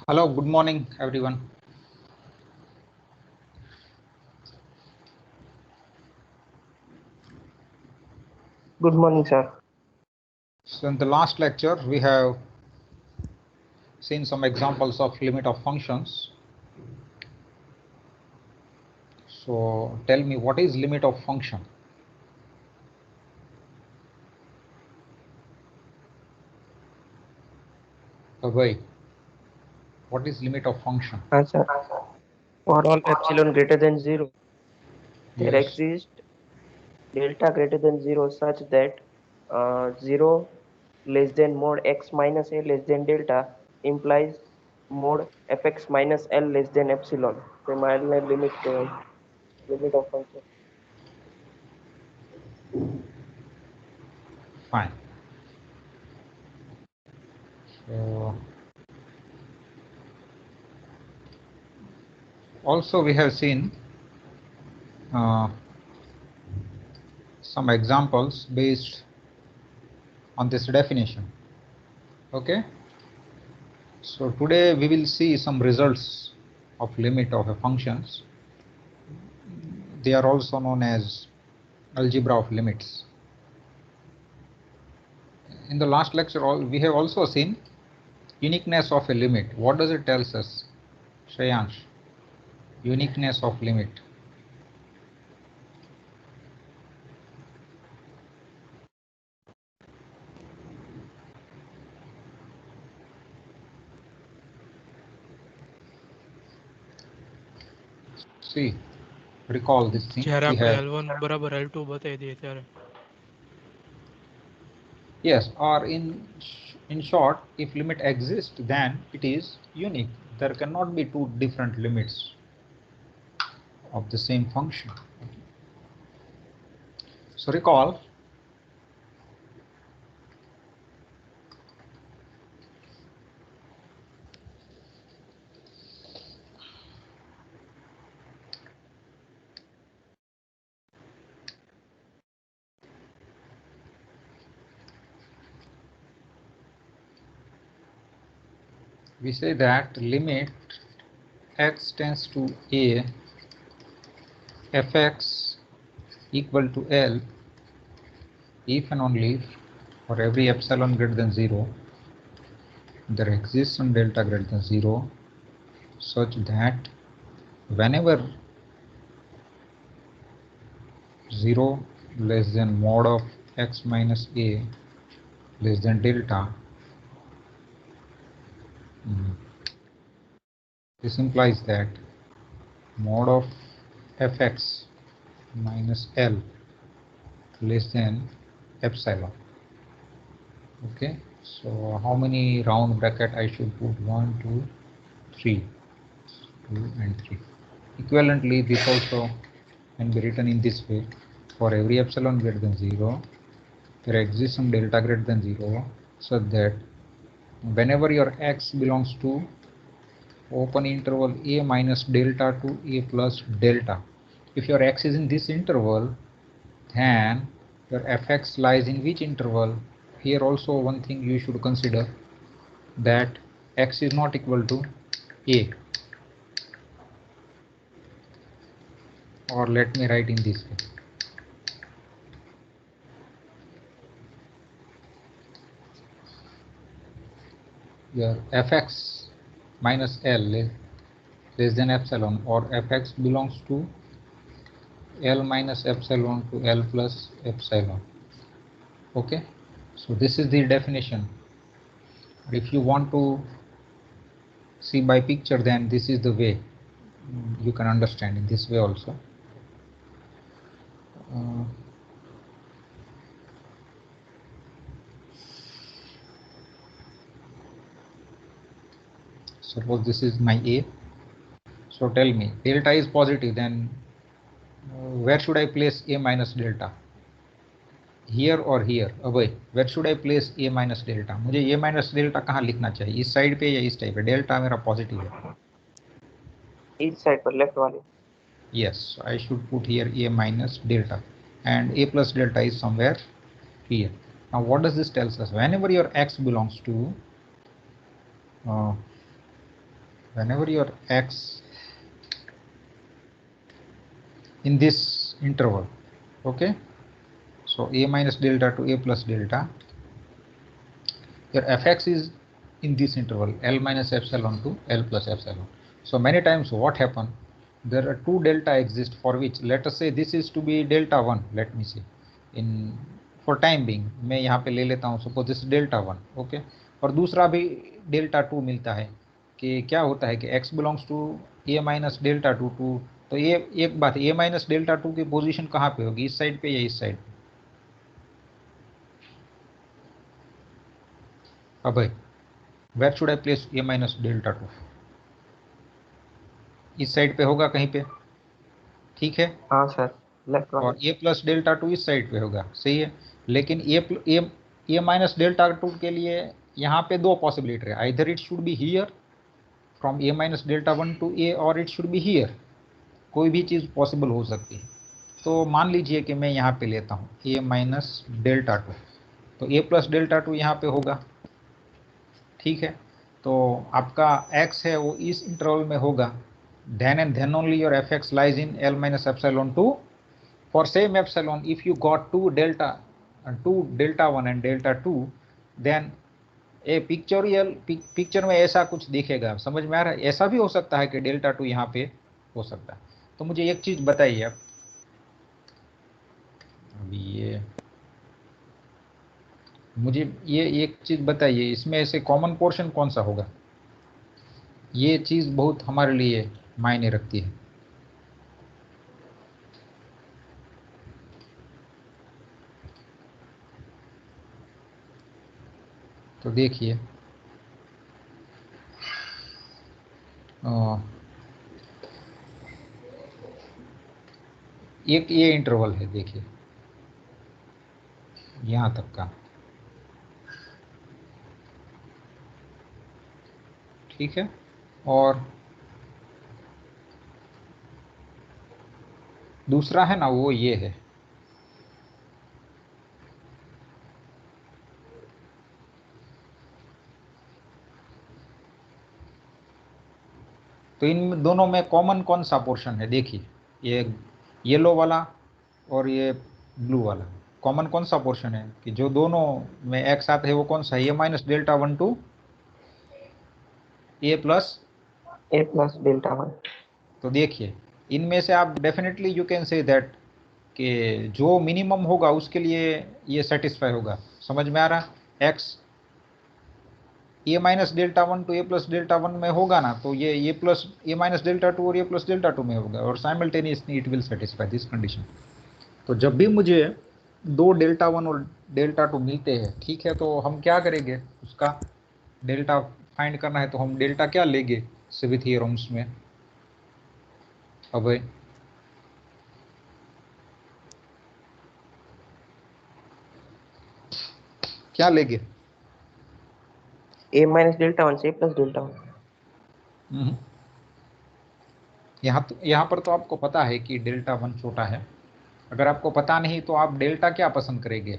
Hello, good morning, everyone. Good morning, sir. So in the last lecture, we have seen some examples of limit of functions. So tell me, what is limit of function? Abhay, what is limit of function? Answer. For all epsilon greater than 0, there Yes. exists delta greater than 0 such that 0 less than mod x minus a less than delta implies mod fx minus l less than epsilon. તો મારે limit of function. Fine. So also we have seen some examples based on this definition. Okay. So today we will see some results of limit of a functions. They are also known as algebra of limits. In the last lecture, we have also seen uniqueness of a limit. What does it tell us, Shreyansh? Uniqueness of limit. See, recall this thing. જ્યારે We આપણે have L1 બરાબર L2 બતાવી દઈએ ત્યારે yes, or in short, if limit exists, then it is unique. There cannot be two different limits of the same function. So recall. We say that limit x tends to a fx equal to L if and only if for every epsilon greater than 0 there exists some delta greater than 0 such that whenever 0 less than mod of x minus a less than delta, this implies that mod of fx minus L less than epsilon. Okay, so how many round bracket I should put? 1 2 3, 2 and 3. Equivalently, this also can be written in this way: for every epsilon greater than 0 there exists some delta greater than 0 so that whenever your x belongs to open interval a minus delta to a plus delta, if your x is in this interval, then your fx lies in which interval? Here also one thing you should consider, that x is not equal to a, or let me write in this way: your fx minus L less than epsilon, or fx belongs to L minus epsilon to L plus epsilon. Okay, so this is the definition. If you want to see by picture, then this is the way you can understand in this way also. Suppose this is my a. So tell me, delta is positive, then where should I place a minus delta? Here or here? Abhay, where should I place a minus delta? मुझे a minus delta कहाँ लिखना चाहिए? इस side पे या इस type पे? Delta मेरा पॉजिटिव है. Each side पर left वाले. Yes, I should put here a minus delta, and a plus delta is somewhere here. Now what does this tells us? Whenever your x belongs to whenever your x in this interval, okay, so a minus delta to a plus delta, your fx is in this interval L minus epsilon to L plus epsilon. So many times what happen, there are two delta exist for which, let us say this is to be delta 1, let me say in for time being मैं यहाँ पे ले लेता हूँ suppose this delta 1, okay, और दूसरा भी delta 2 मिलता है कि क्या होता है कि x belongs to a minus delta 2 to, तो ये एक बात a minus delta 2 की पोजीशन कहाँ पे होगी, इस साइड पे या इस साइड पे? अब where should I place a minus delta 2? इस साइड पे होगा कहीं पे, ठीक है? हाँ सर, लेफ्ट और वाले। a प्लस डेल्टा 2 इस साइड पे होगा, सही है। लेकिन a माइनस डेल्टा 2 के लिए यहाँ पे दो पॉसिबिलिटी है, either it should be here from a minus delta 1 to a और इट शुड बी हियर, कोई भी चीज़ पॉसिबल हो सकती है। तो मान लीजिए कि मैं यहाँ पे लेता हूँ a माइनस डेल्टा 2, तो a प्लस डेल्टा 2 यहाँ पे होगा, ठीक है। तो आपका x है वो इस इंटरवल में होगा, then and then only your fx lies in L minus epsilon 2. For same epsilon, if you got two delta 1 and delta 2, then a picture में ऐसा कुछ दिखेगा, समझ में आ रहा है? ऐसा भी हो सकता है कि डेल्टा 2 यहाँ पे हो सकता है। तो मुझे एक चीज बताइए आप, अभी ये मुझे ये एक चीज बताइए, इसमें ऐसे कॉमन पोर्शन कौन सा होगा? ये चीज बहुत हमारे लिए मायने रखती है। तो देखिए एक ये इंटरवल है, देखिए यहाँ तक का, ठीक है, और दूसरा है ना वो ये है, तो इन दोनों में कॉमन कौन सा पोर्शन है? देखिए ये येलो वाला और ये ब्लू वाला, कॉमन कौन सा पोर्शन है कि जो दोनों में एक साथ है, वो कौन सा है? A minus delta 1 to A plus delta 1। तो देखिए इनमें से आप definitely you can say that कि जो मिनिमम होगा उसके लिए ये सेटिस्फाई होगा, समझ में आ रहा? X a minus delta 1 to A plus delta 1 में होगा ना, तो ये प्लस ए माइनस डेल्टा 2 और ए प्लस डेल्टा 2 में होगा, और simultaneously it will satisfy this condition. तो जब भी मुझे दो डेल्टा 1 और डेल्टा 2 मिलते हैं, ठीक है, तो हम क्या करेंगे, उसका डेल्टा फाइंड करना है, तो हम डेल्टा क्या लेंगे सभी थ्योरम्स में? अब क्या लेंगे? ए माइनस डेल्टा 1 से प्लस डेल्टा 1। यहाँ पर तो आपको पता है कि डेल्टा 1 छोटा है, अगर आपको पता नहीं तो आप डेल्टा क्या पसंद करेंगे?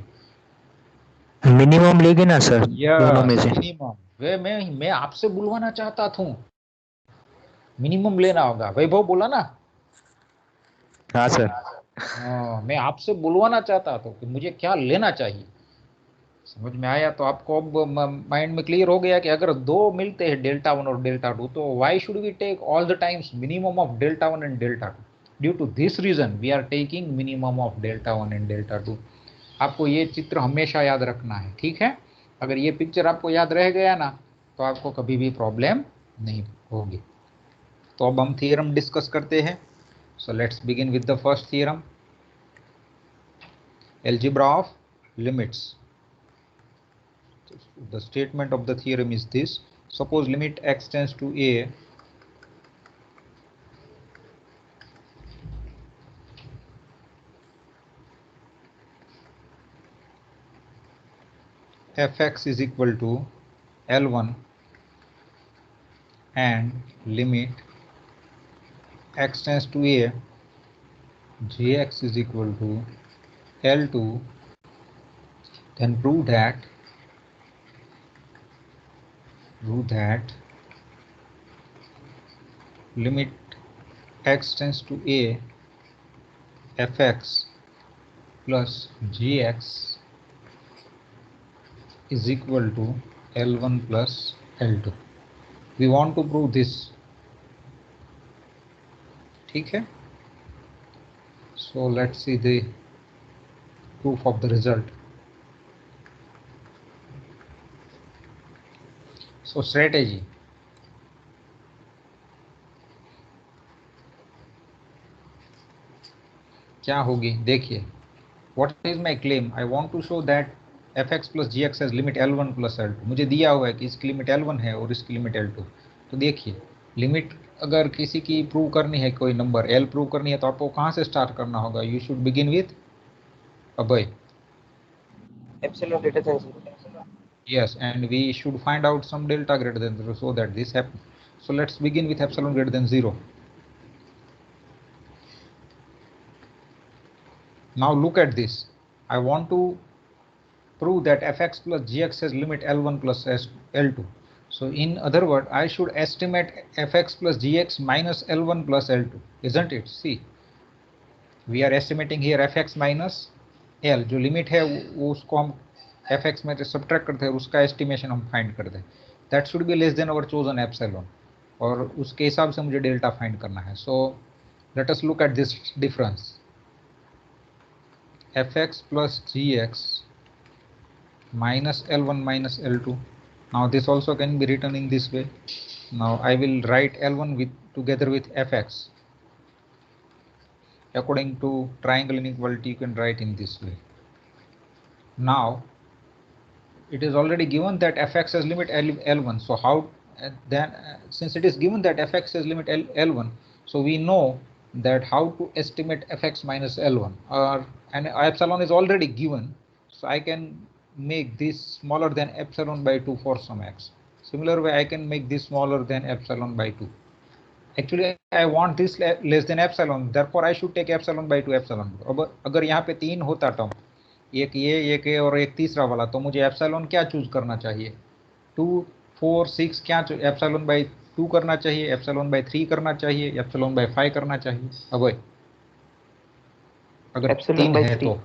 मिनिमम लेंगे ना सर दोनों में से। मिनिमम। वे मैं आपसे बुलवाना चाहता था, मिनिमम लेना होगा, वैभव बोला ना। हाँ सर। मैं आपसे बुलवाना चाहता था कि मुझे क्या लेना चाहिए, समझ में आया? तो आपको अब माइंड में क्लियर हो गया कि अगर दो मिलते हैं डेल्टा 1 और डेल्टा 2, तो why should we take all the times minimum of delta 1 and delta 2? Due to this reason we are taking minimum of delta 1 and delta 2। आपको ये चित्र हमेशा याद रखना है, ठीक है? अगर ये पिक्चर आपको याद रह गया ना, तो आपको कभी भी प्रॉब्लम नहीं होगी। तो अब हम थियरम डिस्कस करते हैं। So let's begin with the first theorem, algebra of limits. The statement of the theorem is this: suppose limit x tends to a fx is equal to L1 and limit x tends to a gx is equal to L2, then prove that limit x tends to a fx plus gx is equal to L1 plus L2. We want to prove this. ठीक है? So let's see the proof of the result. So strategy. क्या होगी? देखिए. What is my claim? I want to show that fx plus gx has limit L1 plus L2. मुझे दिया हुआ है कि इसकी लिमिट L1 है और इसकी लिमिट L2. तो देखिए, लिमिट अगर किसी की प्रूव करनी है, कोई नंबर L प्रूव करनी है, तो आपको कहाँ से स्टार्ट करना होगा? You should begin with Abhay. Epsilon greater than 0. Yes, and we should find out some delta greater than 0 so that this happens. So let's begin with epsilon greater than 0. Now look at this. I want to prove that fx plus gx has limit L1 plus L2. So in other words, I should estimate fx plus gx minus L1 plus L2, isn't it? See, we are estimating here fx minus L. जो limit है वो उसको हम fx में से subtract करते हैं, उसका एस्टिमेशन हम फाइंड कर दें. That should be less than our chosen epsilon, और उसके हिसाब से मुझे डेल्टा फाइंड करना है. So let us look at this difference. fx plus gx minus L1 minus L2. Now this also can be written in this way. Now I will write L1 with together with fx. According to triangle inequality, you can write in this way. Now it is already given that fx has limit L1. So how then, since it is given that fx has limit L1, so we know that how to estimate fx minus L1, or and epsilon is already given, so I can make this smaller than epsilon by 2 for some x. Similar way I can make this smaller than epsilon by 2. Actually I want this less than epsilon, therefore I should take epsilon by 2 epsilon. अब अगर यहाँ पे 3 होता term, एक ये और एक तीसरा वाला, तो मुझे एप्सिलॉन क्या चूज करना चाहिए? 2, 4, 6 क्या एप्सिलॉन बाई 2 करना चाहिए, एप्सिलॉन बाई 3 करना चाहिए, एप्सिलॉन बाई 5 करना चाहिए? अब अगर 3 है तो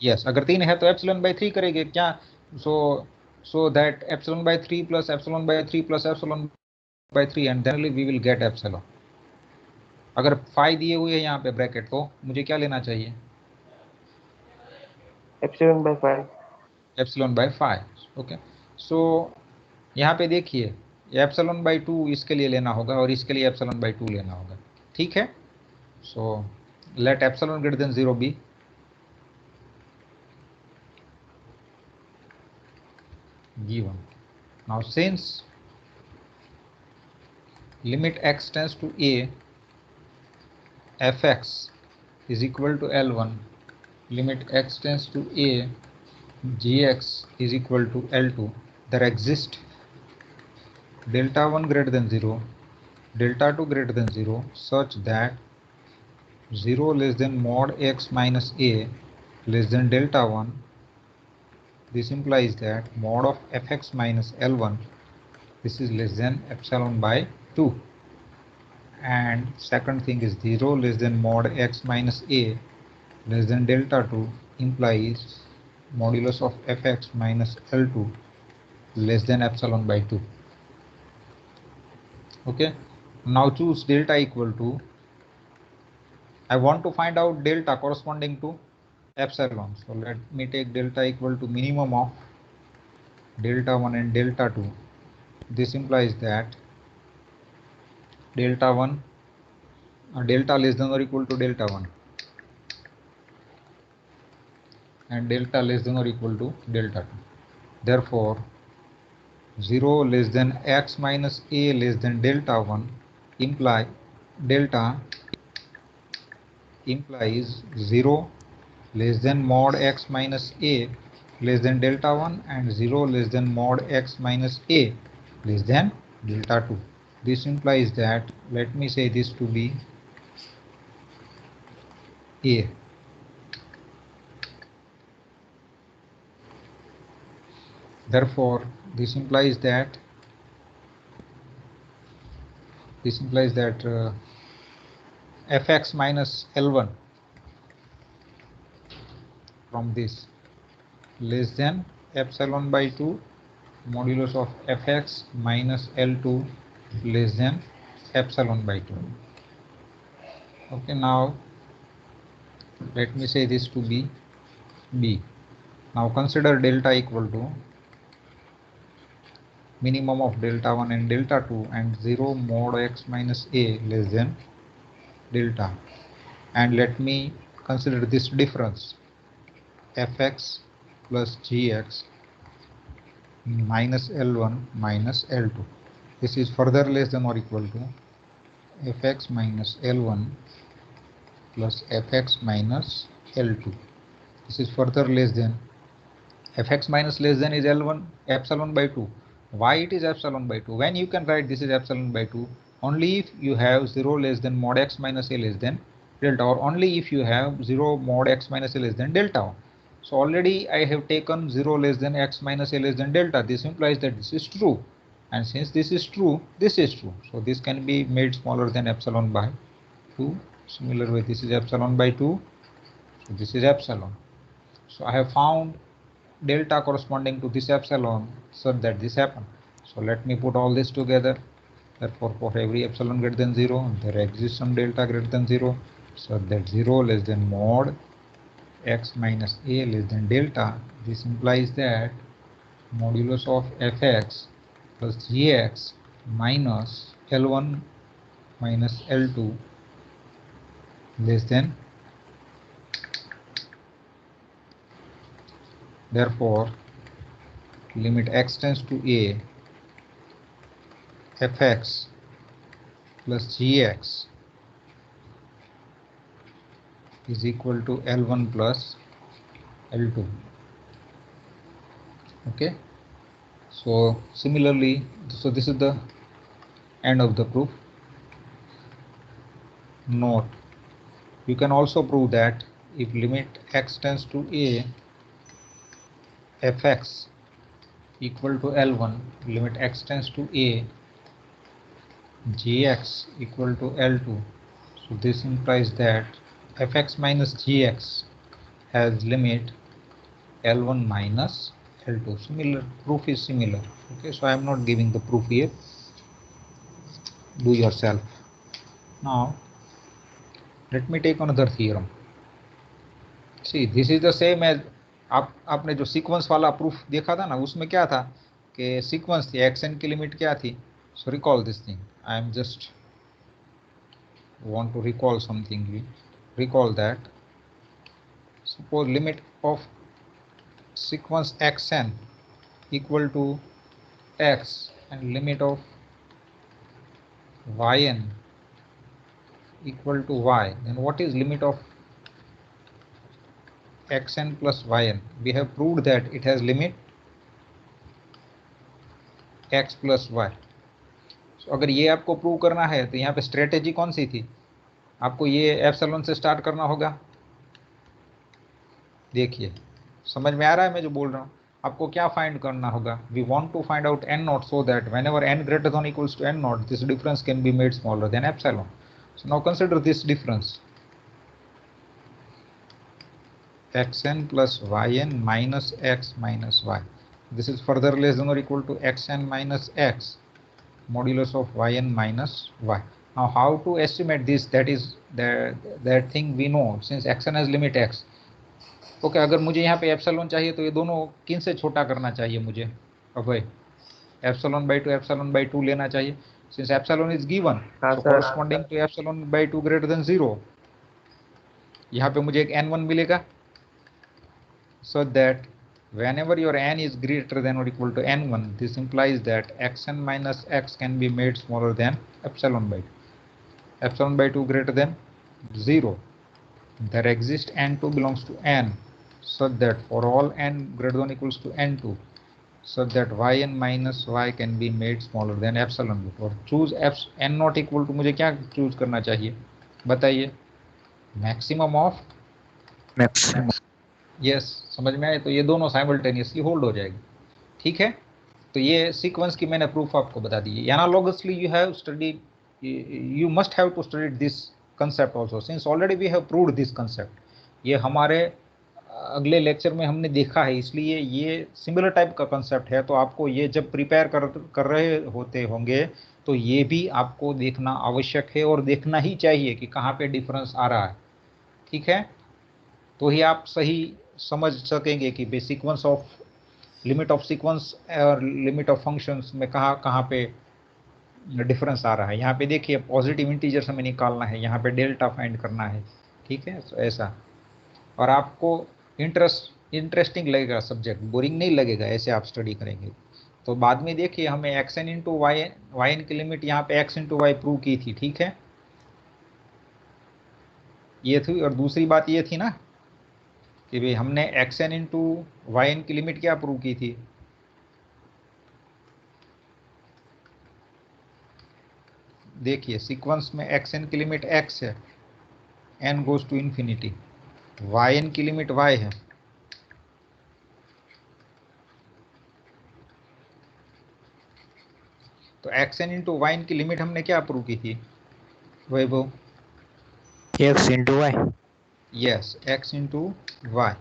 यस, अगर 3 है तो एप्सिलॉन बाई 3 करेंगे क्या? So that epsilon by 3 plus epsilon by 3 plus epsilon by 3 and then we will get epsilon. अगर 5 दिए हुए हैं यहाँ पे ब्रैकेट, तो मुझे क्या लेना चाहिए? Epsilon by 5. Epsilon by 5. Okay, so यहाँ पे देखिए, एप्सिलॉन बाय 2 इसके लिए लेना होगा और इसके लिए एप्सिलॉन बाय 2 लेना होगा. ठीक है, so let epsilon greater than 0 be given. Now since limit x tends to a, fx is equal to L1, limit x tends to a, gx is equal to L2, there exists delta 1 greater than 0, delta 2 greater than 0, such that 0 less than mod x minus a less than delta 1. This implies that mod of fx minus L1, this is less than epsilon by 2. And second thing is 0 less than mod x minus a less than delta 2 implies modulus of fx minus L2 less than epsilon by 2. Okay, now choose delta equal to, I want to find out delta corresponding to epsilon. So let me take delta equal to minimum of delta 1 and delta 2. This implies that delta 1 delta less than or equal to delta 1 and delta less than or equal to delta 2. Therefore 0 less than x minus a less than delta 1 delta implies 0 less than mod x minus a less than delta 1 and 0 less than mod x minus a less than delta 2. This implies that, let me say this to be a. Therefore this implies that this implies that fx minus L1 from this less than epsilon by 2 modulus of fx minus L2 less than epsilon by 2. Okay, now let me say this to be b. Now consider delta equal to minimum of delta 1 and delta 2 and 0 mod x minus a less than delta, and let me consider this difference fx plus gx minus L1 minus L2. This is further less than or equal to fx minus L1 plus fx minus L2. This is further less than fx minus less than is L1 epsilon by 2. Why it is epsilon by 2? When you can write this is epsilon by 2 only if you have 0 less than mod x minus a less than delta, or only if you have 0 mod x minus a less than delta. So already I have taken 0 less than x minus a less than delta. This implies that this is true, and since this is true, this is true. So this can be made smaller than epsilon by 2. Similar way, this is epsilon by 2. So this is epsilon. So I have found delta corresponding to this epsilon so that this happened. So let me put all this together. Therefore, for every epsilon greater than 0, there exists some delta greater than 0, so that 0 less than mod x minus a less than delta. This implies that modulus of fx plus gx minus L1 minus L2 less than. Therefore, limit x tends to a, fx plus gx is equal to L1 plus L2. Okay. So similarly, so this is the end of the proof. Note, you can also prove that if limit x tends to a, fx equal to L1, limit x tends to a, gx equal to L2. So this implies that fx minus gx has limit L1 minus L2. Similar proof is similar. Okay, so I am not giving the proof here. Do yourself. Now let me take another theorem. See, this is the same as आपने जो sequence वाला proof देखा था ना, उसमें क्या था कि सीक्वेंस थी, एक्स एन की लिमिट क्या थी. So recall this thing. I am just want to recall something. We recall that suppose limit of sequence xn equal to x and limit of yn equal to y, then what is limit of xn plus yn? We have proved that it has limit x plus y. So अगर ये आपको prove करना है तो यहाँ पे strategy कौन सी थी? आपको ये एप्सिलॉन से स्टार्ट करना होगा. देखिए, समझ में आ रहा है मैं जो बोल रहा हूँ? आपको क्या फाइंड करना होगा? We want to find out n not so that whenever n greater than or equals to n not, this difference can be made smaller than epsilon. So now consider this difference xn plus yn minus x minus y. This is further less than or equal to xn minus x modulus of yn minus y. Now how to estimate this? That is that thing we know since xn has limit x. Okay, अगर मुझे यहाँ पे epsilon चाहिए तो ये दोनों किन से छोटा करना चाहिए मुझे? अब भाई एप्सिलॉन बाई 2 एप्सिलॉन बाई 2 लेना चाहिए. Since epsilon is given, so corresponding to epsilon by 2 greater than 0, यहाँ पे मुझे एक n1 मिलेगा. So that whenever your n is greater than or equal to n1, this implies that xn minus x can be made smaller than epsilon by 2. Epsilon by 2 greater than 0. There exists n2 belongs to n, such that for all n greater than or equals to n2, such that yn minus y can be made smaller than epsilon by 2. और choose n not equal to, मुझे क्या choose करना चाहिए बताइए? Maximum of maximum. Yes, समझ में आए? तो ये दोनों साइमल्टेनियसली होल्ड हो जाएगी. ठीक है, तो ये सीक्वेंस की मैंने प्रूफ आपको बता दी है. Analogously you have study you must have to study this concept also, since already we have proved this concept. ये हमारे अगले लेक्चर में हमने देखा है, इसलिए ये सिमिलर टाइप का कंसेप्ट है। तो आपको ये जब प्रिपेयर कर रहे होते होंगे तो ये भी आपको देखना आवश्यक है और देखना ही चाहिए कि कहाँ पे डिफरेंस आ रहा है, ठीक है। तो ही आप सही समझ सकेंगे कि बे sequence of limit of sequence और लिमिट ऑफ फंक्शंस में कहाँ पे डिफरेंस आ रहा है। यहाँ पे देखिए पॉजिटिव इंटीजर्स हमें निकालना है, यहाँ पे डेल्टा फाइंड करना है, ठीक है। तो ऐसा, और आपको इंटरेस्टिंग लगेगा सब्जेक्ट, बोरिंग नहीं लगेगा ऐसे आप स्टडी करेंगे। तो बाद में देखिए हमें x n into y n की लिमिट यहाँ पे एक्स इंटू वाई प्रूव की थी, ठीक है, ये थी। और दूसरी बात ये थी ना कि भाई हमने x n into y n की लिमिट क्या प्रूव की थी, देखिए सीक्वेंस में एक्स एन की लिमिट एक्स है, n goes to infinity, y n की लिमिट वाई है, तो x n into y n की लिमिट हमने क्या प्रूव की थी Vaibhav? x into y. Yes, x into y,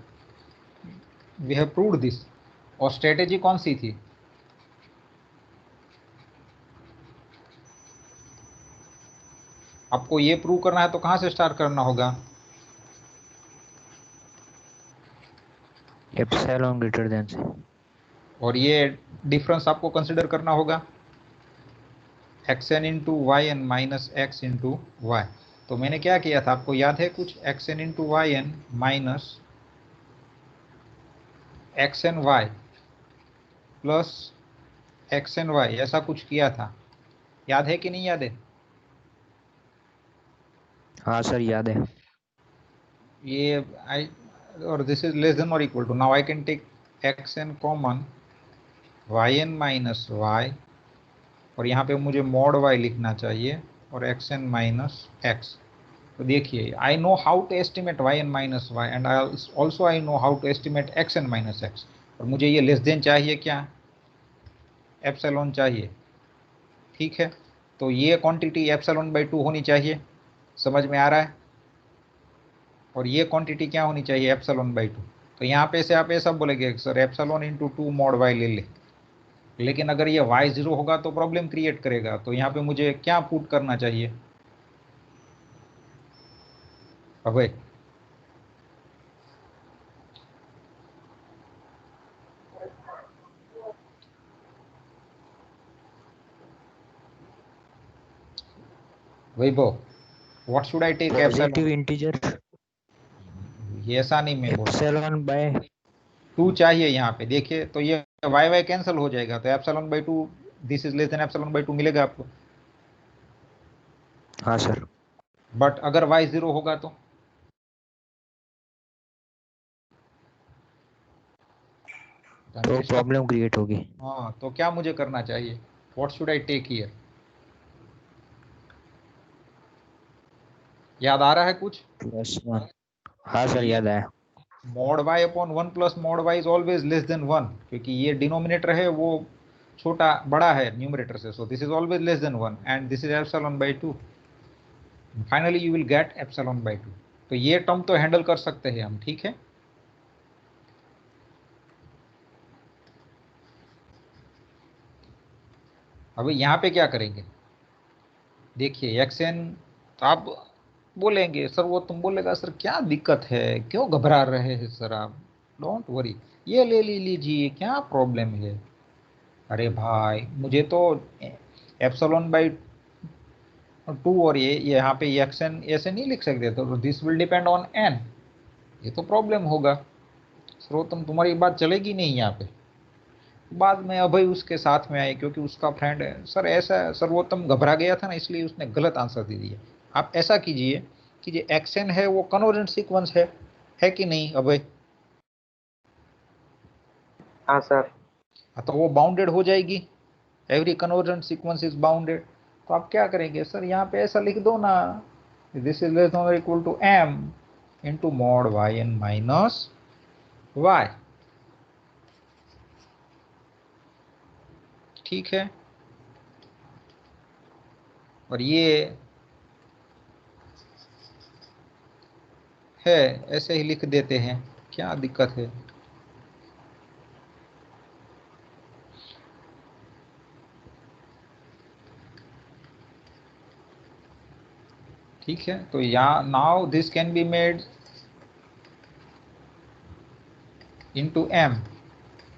we have proved this. और स्ट्रेटेजी कौन सी थी? आपको ये प्रूव करना है तो कहाँ से स्टार्ट करना होगा? Epsilon greater than c. और ये डिफरेंस आपको कंसिडर करना होगा x n into y n minus x into y. तो मैंने क्या किया था आपको याद है कुछ? X n into y n minus x n y plus x n y, ऐसा कुछ किया था, याद है कि नहीं याद है? हाँ सर याद है। ये आई, और दिस इज लेस देन और equal to, now I can take x n common, y n minus y, और यहाँ पे मुझे मॉड वाई लिखना चाहिए, और एक्स एन माइनस एक्स। तो देखिए I know how to estimate y n minus y and also I know how to estimate x n minus x. और मुझे ये लेस देन चाहिए क्या? एप्सिलॉन चाहिए, ठीक है। तो ये क्वांटिटी एप्सिलॉन बाई 2 होनी चाहिए, समझ में आ रहा है? और ये क्वांटिटी क्या होनी चाहिए? Epsilon by 2। तो यहाँ पे से आप ऐसा बोलेंगे sir epsilon into 2 mod y ले ले, लेकिन अगर ये वाई 0 होगा तो प्रॉब्लम क्रिएट करेगा। तो यहाँ पे मुझे क्या पुट करना चाहिए Abhay? Vaibhav, what should I take epsilon? Positive integer ये ऐसा नहीं मैं बोल रहा हूँ, एप्सिलॉन बाय 2 चाहिए यहाँ पे। देखिए तो ये वाई वाई कैंसिल हो जाएगा, तो epsilon by 2, this is less than epsilon by 2 मिलेगा आपको। हाँ सर। बट अगर वाई 0 होगा तो तो प्रॉब्लम क्रिएट होगी। हाँ, तो क्या मुझे करना चाहिए? What should I take here? याद आ रहा है कुछ? +1। हाँ तो सर ये याद आया। Mod y upon 1 plus mod y is always less than 1, क्योंकि ये डिनोमिनेटर है वो छोटा बड़ा है न्यूमरेटर से, सो this is always less than 1 and this is epsilon by 2। Finally you will get epsilon by 2। तो ये टर्म तो हैंडल कर सकते हैं हम, ठीक है। अब यहाँ पे क्या करेंगे? देखिए एक्स एन, तो आप बोलेंगे सर, वो तुम बोलेगा सर क्या दिक्कत है, क्यों घबरा रहे हैं सर आप, डोंट वरी, ये ले लीजिए, क्या प्रॉब्लम है? अरे भाई मुझे तो एप्सिलॉन बाई 2 और ये यहाँ पे एक्स एन ऐसे नहीं लिख सकते, तो this will depend on an, ये तो प्रॉब्लम होगा। सर्वोत्तम तुम्हारी बात चलेगी नहीं यहाँ पे। बाद में अभय उसके साथ में आए क्योंकि उसका फ्रेंड है। सर ऐसा सर्वोत्तम घबरा गया था ना, इसलिए उसने गलत आंसर दे दिया। आप ऐसा कीजिए कि जो एक्शन है वो कन्वर्जेंट सीक्वेंस है कि नहीं अभय? हाँ सर। हाँ, तो वो बाउंडेड हो जाएगी, every convergent sequence is bounded. तो आप क्या करेंगे सर, यहाँ पे ऐसा लिख दो ना, दिस इज लेस देन और equal to m into mod y n minus y, ठीक है। और ये है ऐसे ही लिख देते हैं, क्या दिक्कत है? ठीक है, तो यहाँ now this can be made into m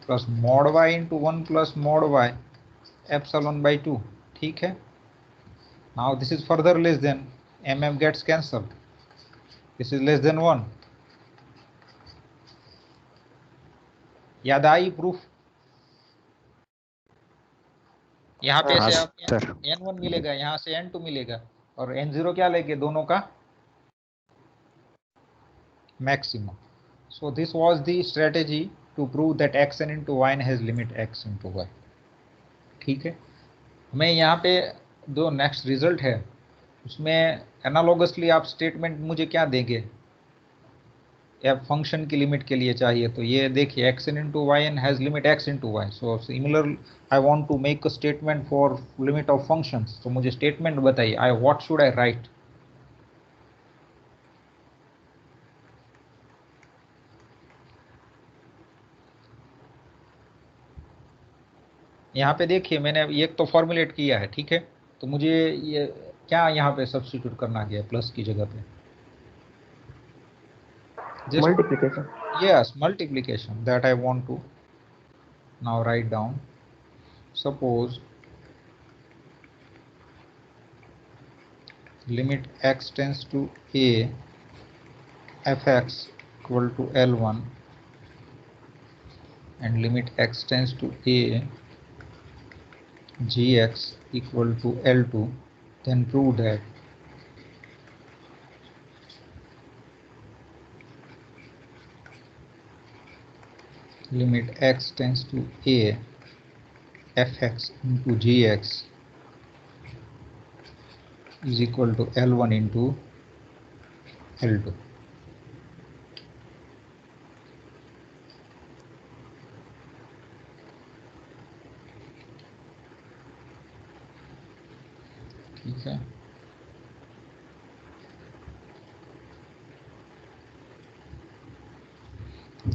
plus mod y into 1 plus mod y epsilon by 2. ठीक है, now this is further less than, mm gets cancelled, this is less than 1. याद आई प्रूफ? यहाँ पे हाँ से आप सर। n1 मिलेगा, यहाँ से n2 मिलेगा, और n0 क्या लेंगे? दोनों का maximum. So this was the strategy to prove that xn into yn has limit x into y. ठीक है, हमें यहाँ पे जो नेक्स्ट रिजल्ट है उसमें एनालॉगसली आप स्टेटमेंट मुझे क्या देंगे? एफ फंक्शन की लिमिट के लिए चाहिए, तो ये देखिए xn into yn has limit x into y. So similar I want to make a statement for limit of functions. तो मुझे स्टेटमेंट बताइए, what should I write? यहाँ पे देखिए मैंने एक तो फॉर्मुलेट किया है, ठीक है, तो मुझे ये क्या यहाँ पे सब्स्टिट्यूट करना गया प्लस की जगह पे? Just Multiplication. yes, multiplication that I want to now write down. Suppose limit x tends to a fx equal to L1 and limit x tends to a gx equal to L2, then prove that limit x tends to a fx into gx is equal to L1 into L2. ठीक है,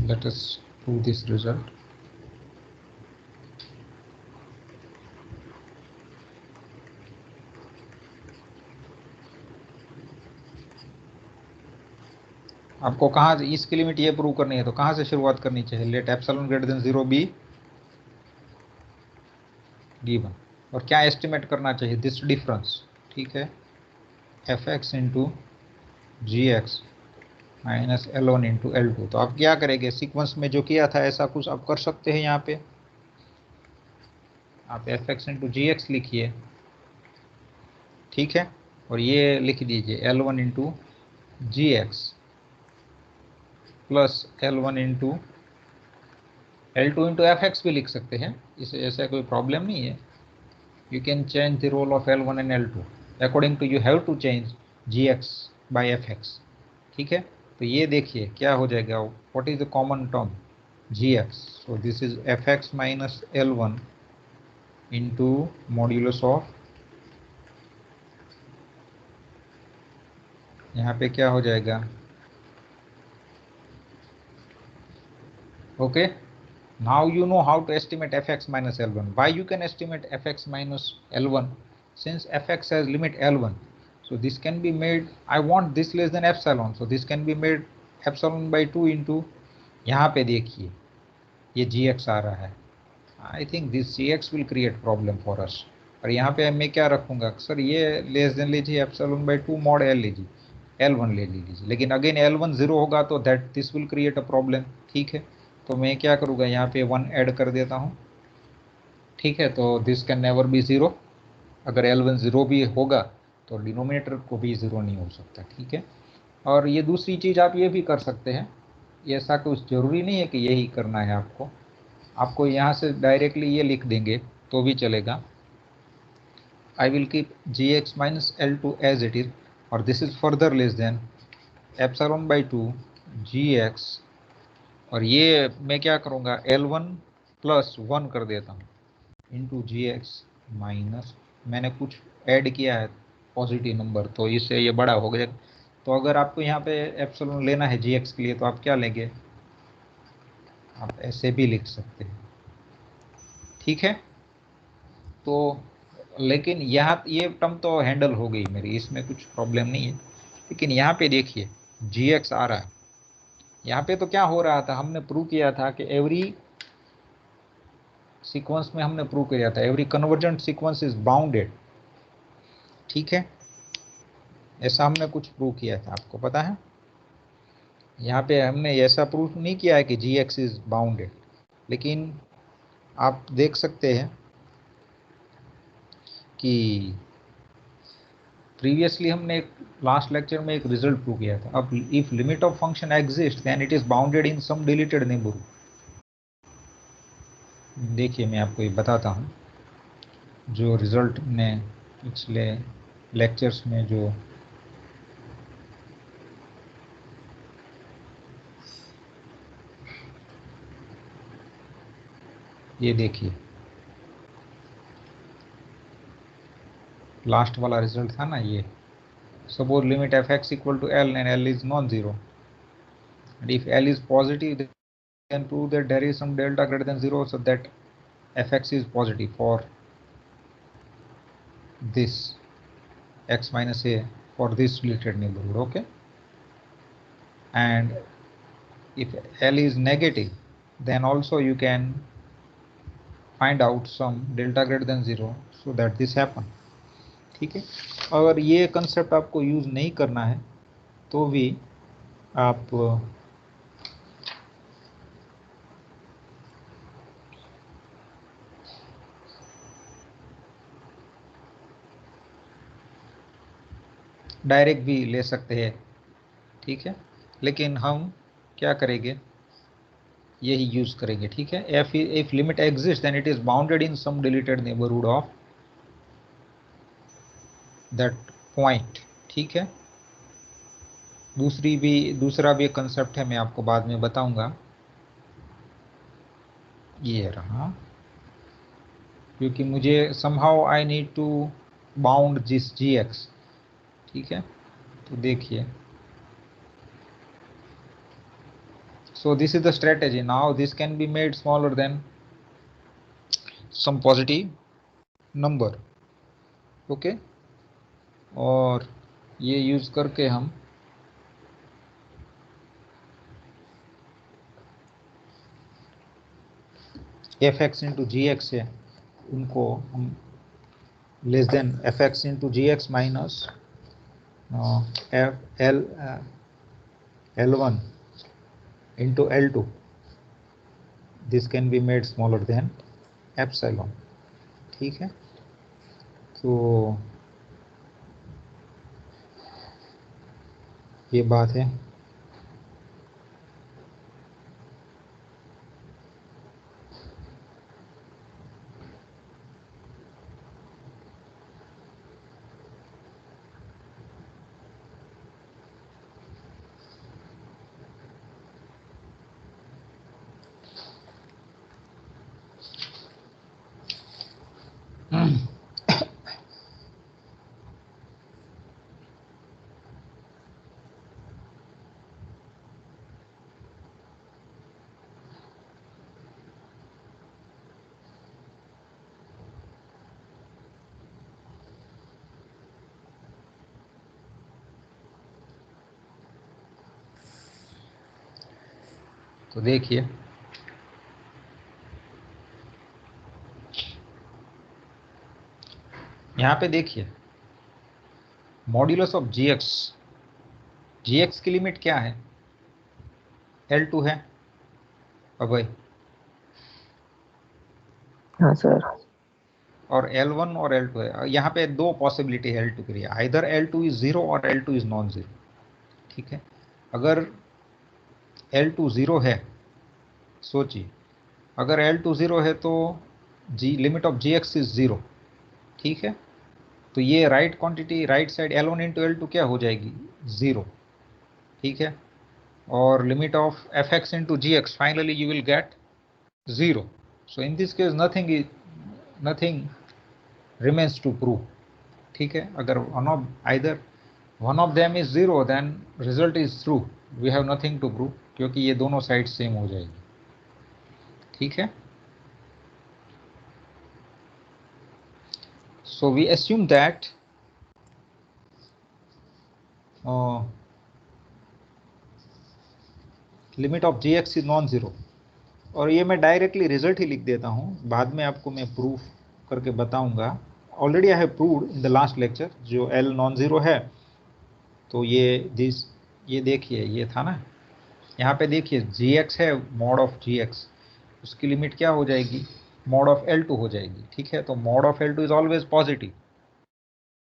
let us prove this result. आपको कहाँ से इसकी limit ये prove करनी है, तो कहाँ से शुरुआत करनी चाहिए? Let epsilon greater than 0 be given, और क्या एस्टिमेट करना चाहिए? This difference. ठीक है, f x into g x minus L1 into L2. तो आप क्या करेंगे? सीक्वेंस में जो किया था ऐसा कुछ आप कर सकते हैं. यहाँ पे आप f x into g x लिखिए, ठीक है, और ये लिख दीजिए L1 into g x plus L1 into L2 into f x भी लिख सकते हैं, इसे ऐसा कोई प्रॉब्लम नहीं है. You can change the role of L1 and L2 according to you have to change gx by fx. ठीक है, तो ये देखिए क्या हो जाएगा? what is the common term? gx. so this is fx minus L1 into modulus of, यहाँ पे क्या हो जाएगा? okay, now you know how to estimate fx minus L1. Why you can estimate fx minus L1? Since fx has limit L1, so this can be made, I want this less than epsilon, so this can be made epsilon by 2 into, यहाँ पे देखिए ये gx आ रहा है. I think this gx will create problem for us. और यहाँ पे मैं क्या रखूँगा? सर ये लेस देन लीजिए epsilon by 2 mod L लीजिए, L1 ले लीजिए, लेकिन अगेन L1 0 होगा तो that this will create a problem. ठीक है, तो मैं क्या करूँगा? यहाँ पे 1 ऐड कर देता हूँ. ठीक है, तो दिस कैन नेवर बी 0. अगर L1 0 भी होगा तो डिनोमिनेटर को भी 0 नहीं हो सकता. ठीक है, और ये दूसरी चीज़ आप ये भी कर सकते हैं, ऐसा कुछ ज़रूरी नहीं है कि यही करना है आपको यहाँ से डायरेक्टली ये लिख देंगे तो भी चलेगा. I will keep gx minus L2 as it is, और this is further less than epsilon by 2 gx, और ये मैं क्या करूँगा? L1 प्लस 1 कर देता हूँ इंटू जी एक्स माइनस, मैंने कुछ ऐड किया है पॉजिटिव नंबर, तो इससे ये बड़ा हो गया। तो अगर आपको यहाँ पे एप्सिलॉन लेना है gx के लिए तो आप क्या लेंगे, आप ऐसे भी लिख सकते हैं, ठीक है। तो लेकिन यहाँ ये टर्म तो हैंडल हो गई मेरी, इसमें कुछ प्रॉब्लम नहीं है। लेकिन यहाँ पे देखिए gx आ रहा है, यहाँ पे तो क्या हो रहा था, हमने प्रूव किया था कि एवरी सीक्वेंस में हमने प्रूव किया था every convergent sequence is bounded, ठीक है। ऐसा हमने कुछ प्रूव किया था, आपको पता है। यहाँ पे हमने ऐसा प्रूफ नहीं किया है कि gx इज बाउंडेड, लेकिन आप देख सकते हैं कि प्रीवियसली हमने एक लास्ट लेक्चर में एक रिजल्ट प्रूव किया था। अब if limit of function exist then it is bounded in some deleted neighbourhood. देखिए मैं आपको ये बताता हूँ, जो रिजल्ट ने पिछले लेक्चर्स में जो ये देखिए लास्ट वाला रिजल्ट था ना, ये suppose limit f x equal to l and l is non zero and if l is positive then prove that there is some delta greater than 0 so that fx is positive for this x minus a for this related neighborhood, okay. And if L is negative then also you can find out some delta greater than 0 so that this happen, ठीक है। अगर ये concept आपको use नहीं करना है तो भी आप डायरेक्ट भी ले सकते हैं, ठीक है। लेकिन हम क्या करेंगे, यही यूज करेंगे, ठीक है। If limit exist then it is bounded in some deleted neighbourhood of that point, ठीक है। दूसरा भी एक कंसेप्ट है, मैं आपको बाद में बताऊंगा। ये रहा, क्योंकि मुझे somehow I need to bound this gx, ठीक है। तो देखिए, so this is the strategy. Now this can be made smaller than some positive number, okay। और ये यूज करके हम f x into g x है उनको हम less than f x into g x minus L1 into L2, this can be made smaller than epsilon, ठीक है। तो ये बात है। तो देखिए, यहाँ पे देखिए मॉड्यूलस ऑफ gx की लिमिट क्या है, L2 है अभय, हाँ सर। और L1 और L2 है। यहाँ पे दो पॉसिबिलिटी है L2 के लिए, आइदर L2 इज जीरो और L2 इज नॉन जीरो, ठीक है। अगर L2 जीरो है, सोचिए अगर L2 जीरो है तो limit of gx is zero, ठीक है। तो ये right quantity right side L1 into L2 क्या हो जाएगी, जीरो, ठीक है। और limit of fx into gx finally you will get zero. So in this case nothing remains to prove, ठीक है, अगर one of them is 0 then result is true, we have nothing to prove, क्योंकि ये दोनों side same हो जाएगी। ठीक है, so we assume that limit of g x is non zero, और ये मैं डायरेक्टली रिजल्ट ही लिख देता हूँ, बाद में आपको मैं प्रूफ करके बताऊंगा। Already I have proved in the last lecture, जो एल नॉन जीरो है तो ये देखिए, ये था ना, यहाँ पे देखिए जी एक्स है, मॉड ऑफ जी एक्स, उसकी लिमिट क्या हो जाएगी, मॉड ऑफ एल टू हो जाएगी। ठीक है, तो mod of l two is always positive.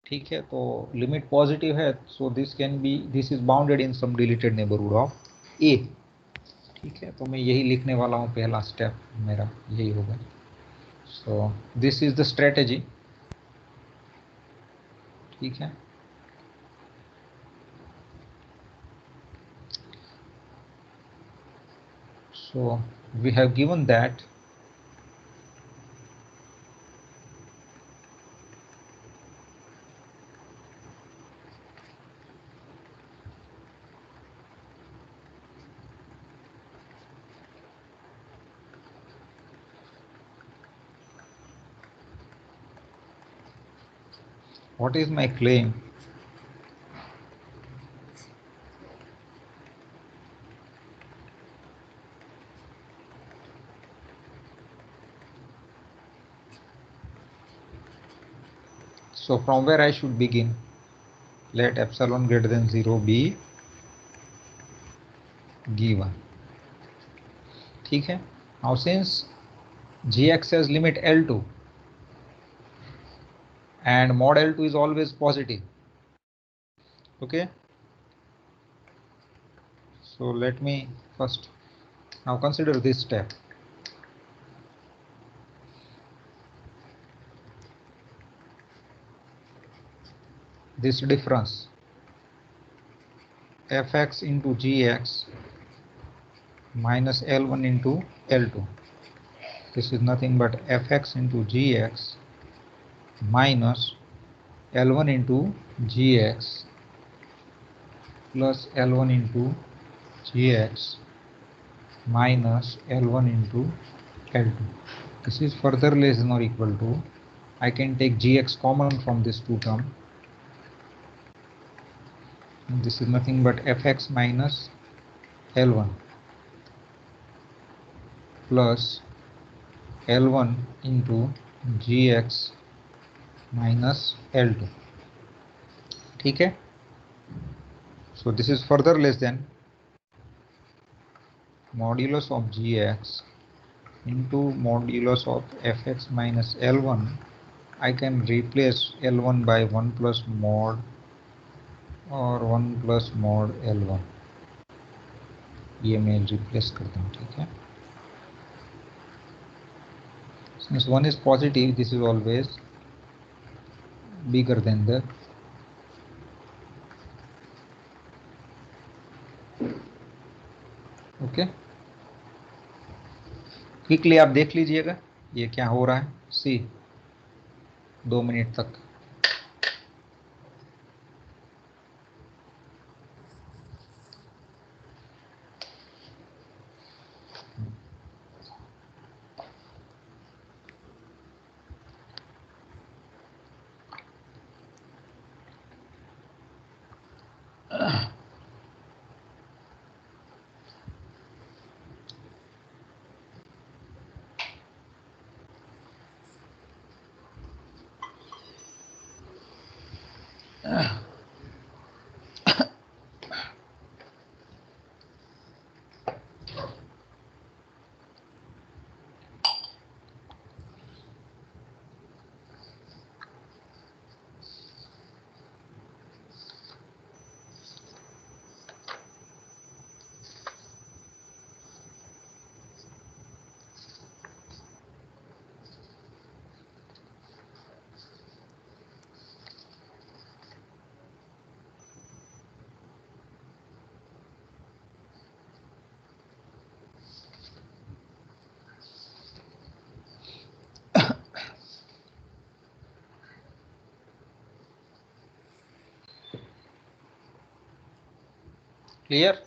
ठीक है, तो लिमिट पॉजिटिव है, so this is bounded in some deleted neighbourhood of a. ठीक है, तो मैं यही लिखने वाला हूँ, पहला स्टेप मेरा यही होगा। सो दिस इज द स्ट्रेटेजी। ठीक है, so we have given that what is my claim. So from where I should begin? Let epsilon greater than 0 be given. ठीक है, now since gx has limit L2 and mod L2 is always positive. Okay, so let me first now consider this step. This difference fx into gx minus L1 into L2, this is nothing but fx into gx minus L1 into gx plus L1 into gx minus L1 into L2. This is further less than or equal to, I can take gx common from this two term, and this is nothing but fx minus L1 plus L1 into gx minus L2. ठीक है, so this is further less than modulus of gx into modulus of fx minus L1. I can replace L1 by 1 plus mod और 1 plus mod L1, ये मैं replace करता हूँ। ठीक है, since 1 is positive, this is always bigger than the okay. Quickly आप देख लीजिएगा ये क्या हो रहा है, सी 2 मिनट तक। Clear?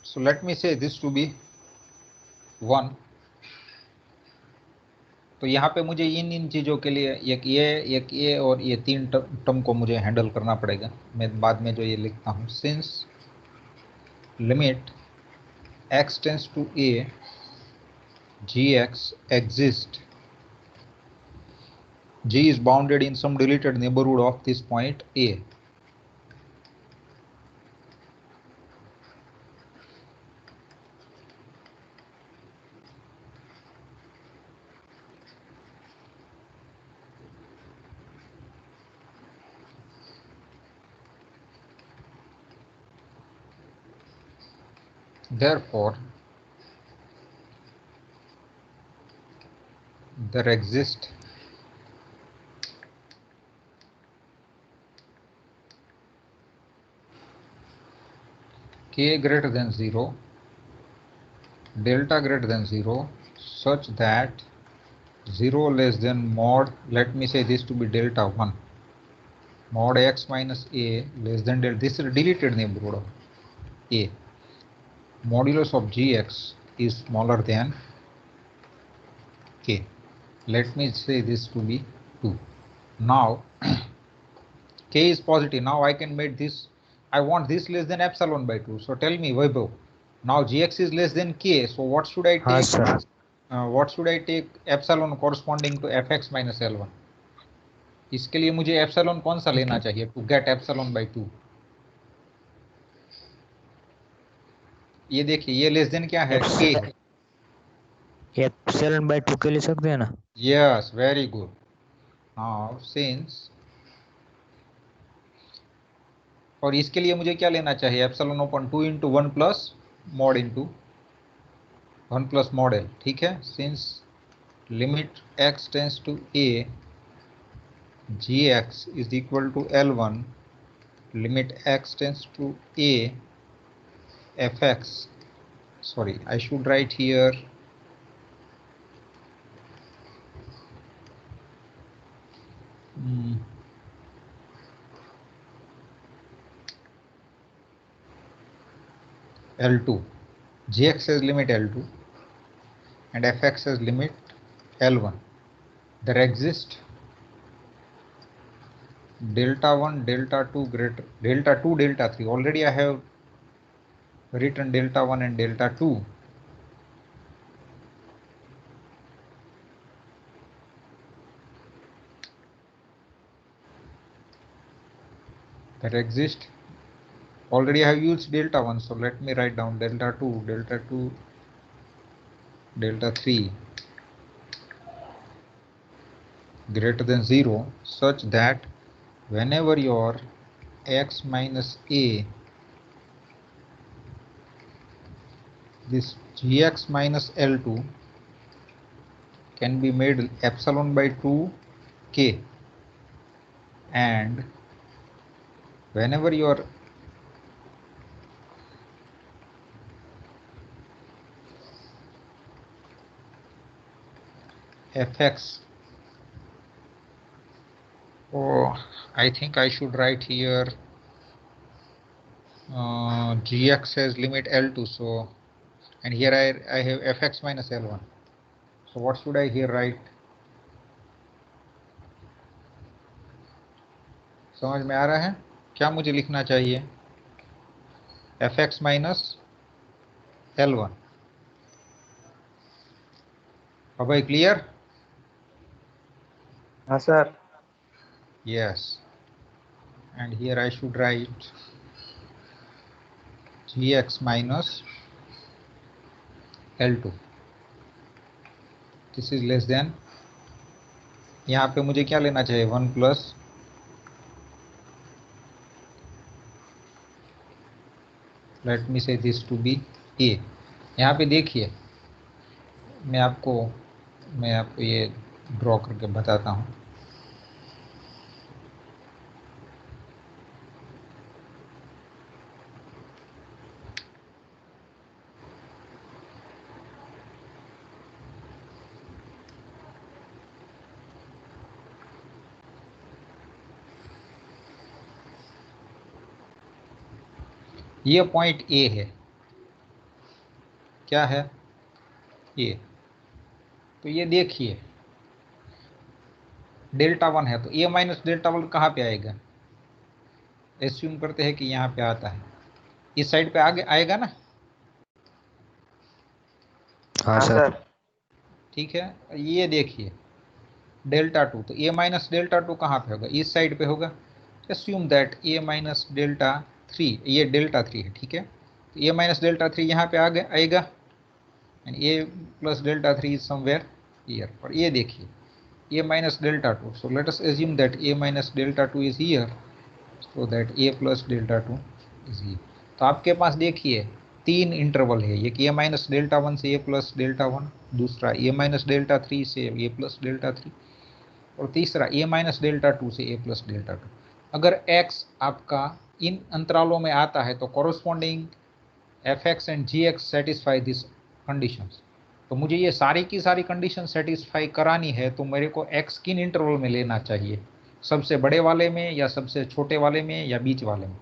So let me say this to be 1. तो यहाँ पे मुझे इन चीज़ों के लिए एक ये और ये 3 टर्म को मुझे हैंडल करना पड़ेगा. मैं बाद में जो ये लिखता हूँ, since limit x tends to a gx exist, g is bounded in some deleted neighborhood of this point a. Therefore, there exists k greater than 0, delta greater than 0, such that 0 less than mod, let me say this to be delta 1, mod x minus a less than delta, this is a deleted neighborhood of a, modulus of gx is smaller than k. Let me say this to be 2. Now k is positive. Now I can make this, I want this less than epsilon by 2. So tell me, Vaibhav, now gx is less than k, so what should I हाँ take? Sir. What should I take epsilon corresponding to fx minus l1? इसके लिए मुझे epsilon कौन सा लेना चाहिए to get epsilon bye 2? ये देखिए, ये लेस देन क्या है, k. एप्सिलॉन बाय 2 के ले सकते हैं ना? Yes, very good. Now since, और इसके लिए मुझे क्या लेना चाहिए, epsilon upon 2 into 1 plus mod into 1 plus mod l. ठीक है. Since limit x tends to a gx is equal to l1, limit x tends to a fx, sorry, I should write here L2, gx has limit L2 and fx has limit L1. There exists delta 1, delta 2 greater, delta 2, delta 3. Already I have written delta 1 and delta 2. There exists, already I have used delta 1, so let me write down delta 2, delta 2, delta 3 greater than 0, such that whenever your x minus a, this gx minus L2 can be made epsilon by 2 k, and whenever your fx, oh, I think I should write here gx has limit L2, so, and here I have fx minus L1, so what should I here write? समझ में आ रहा है क्या मुझे लिखना चाहिए? fx minus L1. अब clear? हाँ sir. Yes. And here I should write gx minus L2. This is less than, यहाँ पे मुझे क्या लेना चाहिए, 1 प्लस, लेट मी से दिस टू बी a. यहाँ पे देखिए, मैं आपको ये ड्रॉ करके बताता हूँ. ये पॉइंट ए है, क्या है ए। तो ये देखिए डेल्टा 1 है, तो ए माइनस डेल्टा 1 कहाँ पे आएगा? एज्यूम करते हैं कि यहाँ पे आता है, इस साइड पे आगे आएगा ना। हाँ हाँ सर। सर। ठीक है, ये देखिए डेल्टा 2, तो ए माइनस डेल्टा 2 कहाँ पे होगा? इस साइड पे होगा। Assume that A minus delta 3, ये डेल्टा 3 है, ठीक है। तो ए माइनस डेल्टा 3 यहाँ पे आगे आएगा and A plus delta 3 is somewhere here. और ये देखिए a minus delta 2, so let us assume that a minus delta 2 is here, so that a plus delta 2 is here। तो आपके पास देखिए 3 इंटरवल है, एक a माइनस डेल्टा 1 से a plus delta 1, दूसरा a माइनस डेल्टा 3 से a प्लस डेल्टा 3, और तीसरा a माइनस डेल्टा 2 से a प्लस डेल्टा 2। अगर x आपका इन अंतरालों में आता है तो corresponding fx and gx satisfy this conditions. तो मुझे ये सारी की सारी कंडीशन सेटिस्फाई करानी है, तो मेरे को x किन इंटरवल में लेना चाहिए? सबसे बड़े वाले में या सबसे छोटे वाले में या बीच वाले में?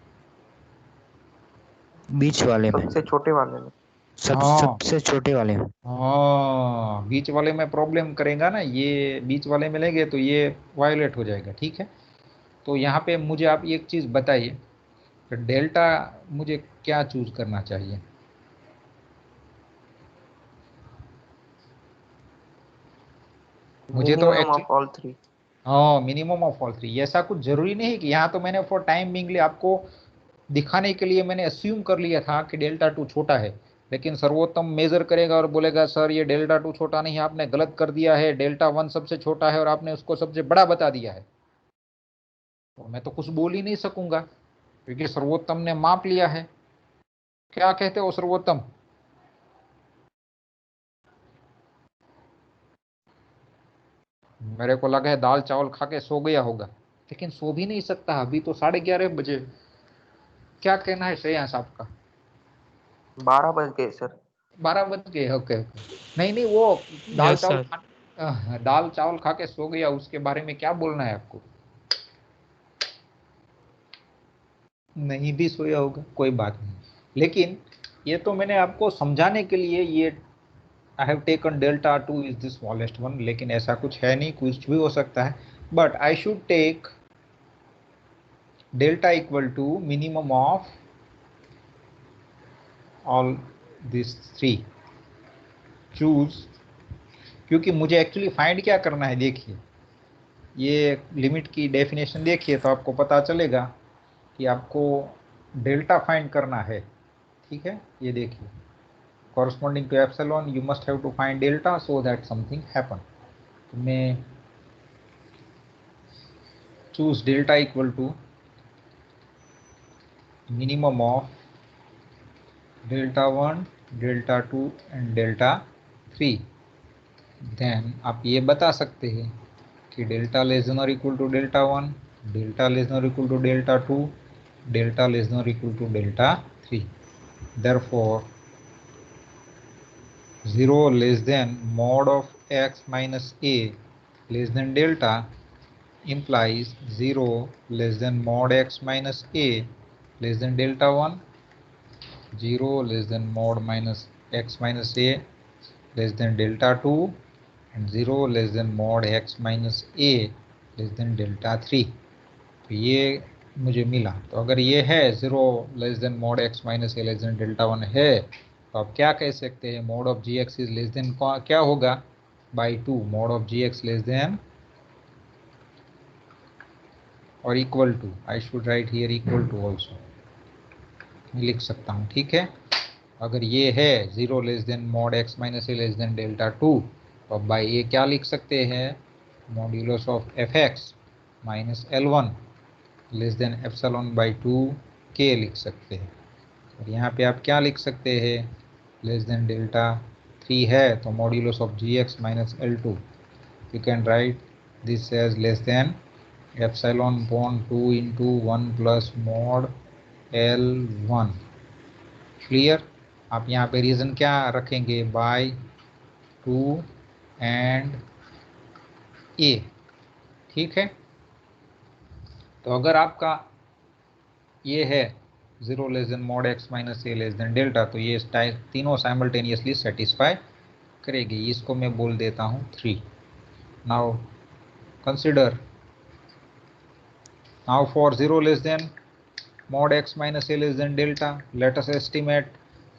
बीच वाले में। सबसे छोटे वाले में। हाँ सबसे छोटे वाले में। हाँ, बीच वाले में प्रॉब्लम करेगा ना, ये बीच वाले में लेंगे तो ये वायलेट हो जाएगा, ठीक है। तो यहाँ पे मुझे आप एक चीज़ बताइए, तो डेल्टा मुझे क्या चूज करना चाहिए? मुझे तो minimum actually, of all three. हाँ मिनिमम ऑफ ऑल थ्री। ऐसा कुछ जरूरी नहीं है कि यहाँ तो मैंने फॉर टाइम बिंग आपको दिखाने के लिए मैंने अस्यूम कर लिया था कि डेल्टा 2 छोटा है, लेकिन सर्वोत्तम मेजर करेगा और बोलेगा सर ये डेल्टा 2 छोटा नहीं है, आपने गलत कर दिया है, डेल्टा 1 सबसे छोटा है और आपने उसको सबसे बड़ा बता दिया है। तो मैं तो कुछ बोल ही नहीं सकूंगा क्योंकि सर्वोत्तम ने माप लिया है। क्या कहते हो सर्वोत्तम? मेरे को लगा है दाल चावल खा के सो गया होगा, लेकिन सो भी नहीं सकता, अभी तो 11:30 बजे। क्या कहना है श्रेयांश आपका? 12 बज गए सर। 12 बज गए, ओके ओके। नहीं नहीं, वो दाल यस चावल सर। दाल चावल खा के सो गया, उसके बारे में क्या बोलना है आपको? नहीं भी सोया होगा, कोई बात नहीं। लेकिन ये तो मैंने आपको समझाने के लिए ये I have taken delta 2 is the smallest one, लेकिन ऐसा कुछ है नहीं, कुछ भी हो सकता है। But I should take delta equal to minimum of all this three, choose. क्योंकि मुझे एक्चुअली फाइंड क्या करना है, देखिए ये लिमिट की डेफिनेशन देखिए तो आपको पता चलेगा कि आपको डेल्टा फाइंड करना है, ठीक है। ये देखिए corresponding to epsilon you must have to find delta so that something happen। तो मैं choose delta equal to minimum of delta 1 delta 2 and delta 3। Then आप ये बता सकते हैं कि डेल्टा लेस देन और equal to delta 1, delta less than और equal to delta 2, delta less than और equal to delta 3। therefore 0 less than mod of x minus a less than delta implies 0 less than mod x minus a less than delta 1, 0 less than mod minus x minus a less than delta 2, and 0 less than mod x minus a less than delta 3। तो ये मुझे मिला। तो अगर ये है 0 less than mod x minus a less than delta 1 है, तो आप क्या कह सकते हैं? Mod of g x is less than क्या होगा? By 2, mod of g x less than और equal to, I should write here equal to also, मैं लिख सकता हूँ, ठीक है। अगर ये है 0 less than mod x minus a less than delta 2, तो अब बाई ये क्या लिख सकते हैं? Modulus of f x minus L1 less than epsilon by 2 के लिख सकते हैं। और यहाँ पे आप क्या लिख सकते हैं? लेस देन डेल्टा 3 है तो modulus of g x minus L2, you can write this as less than epsilon upon 2 into 1 plus mod L1। Clear? आप यहाँ पे रीज़न क्या रखेंगे? बाय 2 एंड ए, ठीक है। तो अगर आपका ये है 0 less than mod x minus a less than delta, तो ये तीनों साइमल्टेनियसली सेटिस्फाई करेगी। इसको मैं बोल देता हूँ 3। Now consider, now for 0 less then mod x minus a less than delta, let us estimate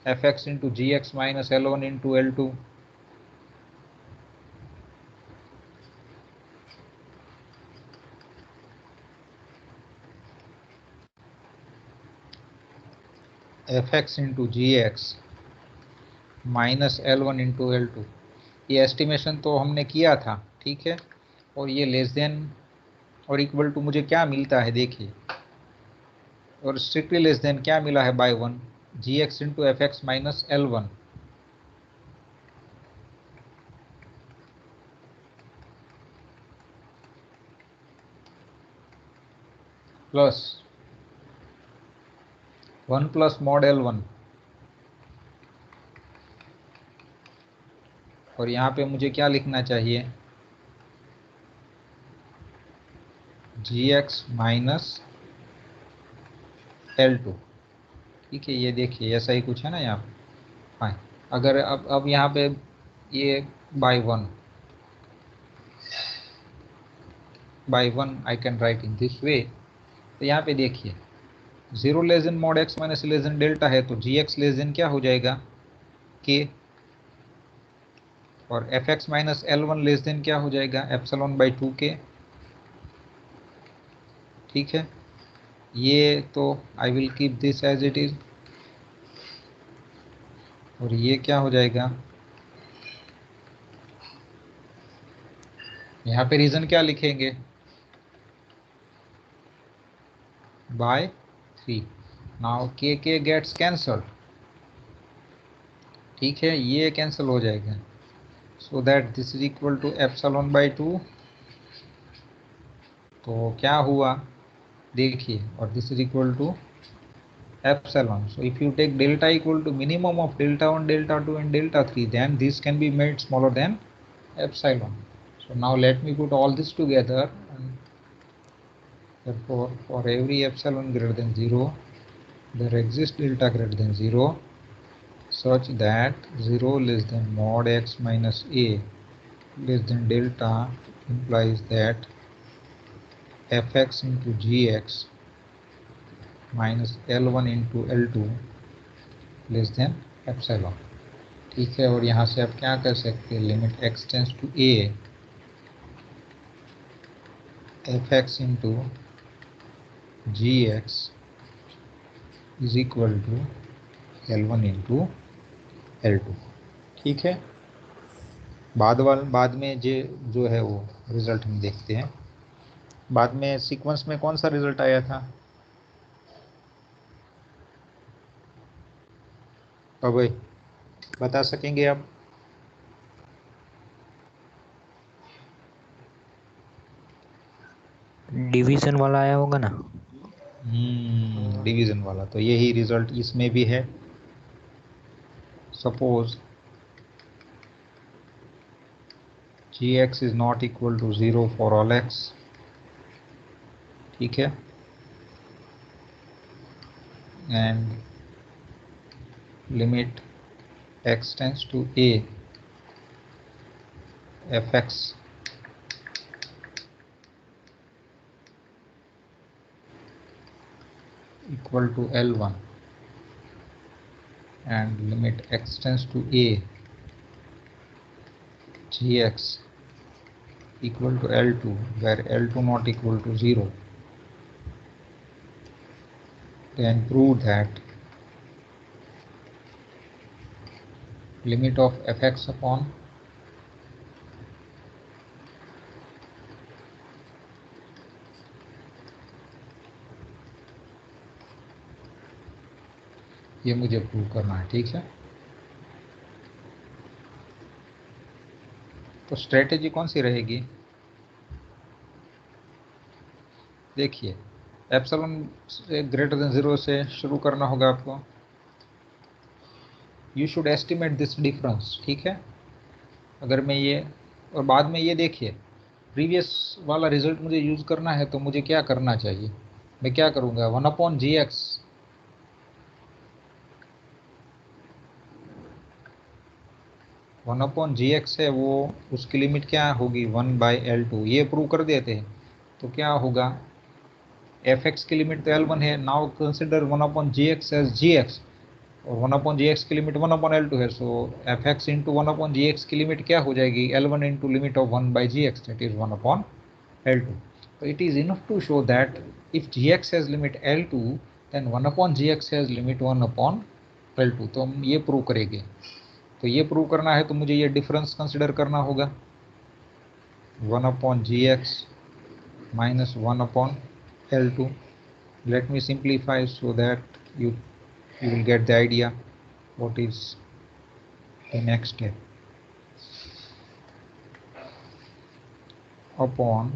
fx into gx minus L1 into L2. fx into gx minus L1 into L2, ये estimation तो हमने किया था, ठीक है। और ये less than और इक्वल टू मुझे क्या मिलता है देखिए, और स्ट्रिक्टली लेस देन क्या मिला है by 1, gx into f x minus L1 plus 1 plus mod L1, और यहाँ पे मुझे क्या लिखना चाहिए, gx माइनस L2, ठीक है। ये देखिए ऐसा ही कुछ है ना यहाँ पे, फाइन। अगर अब यहाँ पे ये by one I can write in this way. तो यहाँ पे देखिए 0 less than mod x minus less than delta है, तो gx लेस देन क्या हो जाएगा k, और fx minus L1 less than क्या हो जाएगा एप्सिलॉन बाई 2k, ठीक है। ये तो I will keep this as it is, और ये क्या हो जाएगा, यहाँ पे रीजन क्या लिखेंगे, by 3। Now k gets cancelled, ठीक है, ये कैंसिल हो जाएगा, so that this is equal to epsilon by 2। तो क्या हुआ देखिए, और this is equal to epsilon. So if you take delta equal to minimum of delta 1, delta 2 and delta 3, then this can be made smaller than epsilon. So now let me put all this together, and therefore for every epsilon greater than 0 there exists delta greater than 0 such that 0 less than mod x minus a less than delta implies that fx into gx minus L1 into L2 less than epsilon, ठीक है। और यहाँ से आप क्या कर सकते हैं, limit x tends to a f x into g x is equal to L1 into L2, ठीक है। बाद में जो है वो रिजल्ट हम देखते हैं। बाद में सीक्वेंस में कौन सा रिजल्ट आया था, अब बता सकेंगे आप, डिवीजन वाला आया होगा ना। डिवीजन वाला, तो यही रिजल्ट इसमें भी है। Suppose gx is not equal to 0 for all x, ठीक है, and limit x tends to a fx equal to L1 and limit x tends to a gx equal to L2 where L2 not equal to 0, then prove that limit of fx upon ये मुझे prove करना है, ठीक है। तो strategy कौन सी रहेगी, देखिए एप्सिलॉन से ग्रेटर देन 0 से शुरू करना होगा आपको, you should estimate this difference, ठीक है। अगर मैं ये, और बाद में ये देखिए प्रीवियस वाला रिजल्ट मुझे यूज़ करना है, तो मुझे क्या करना चाहिए, मैं क्या करूँगा 1 अपॉन जी एक्स 1/gx है वो उसकी लिमिट क्या होगी 1/L2, ये प्रूव कर देते हैं। तो क्या होगा, fx की लिमिट तो L1 है, now consider 1/gx as gx, और 1/gx की लिमिट 1/L2 है, सो fx इंटू 1/gx की लिमिट क्या हो जाएगी L1 into limit of 1/gx, that is 1/L2। So it is enough to show that if gx has limit L2 then 1/gx has limit 1/L2। तो हम ये prove करेंगे। तो ये प्रूव करना है तो मुझे ये डिफरेंस कंसिडर करना होगा 1/gx minus 1/L2। Let me simplify so that you will get the idea what is the next step। Upon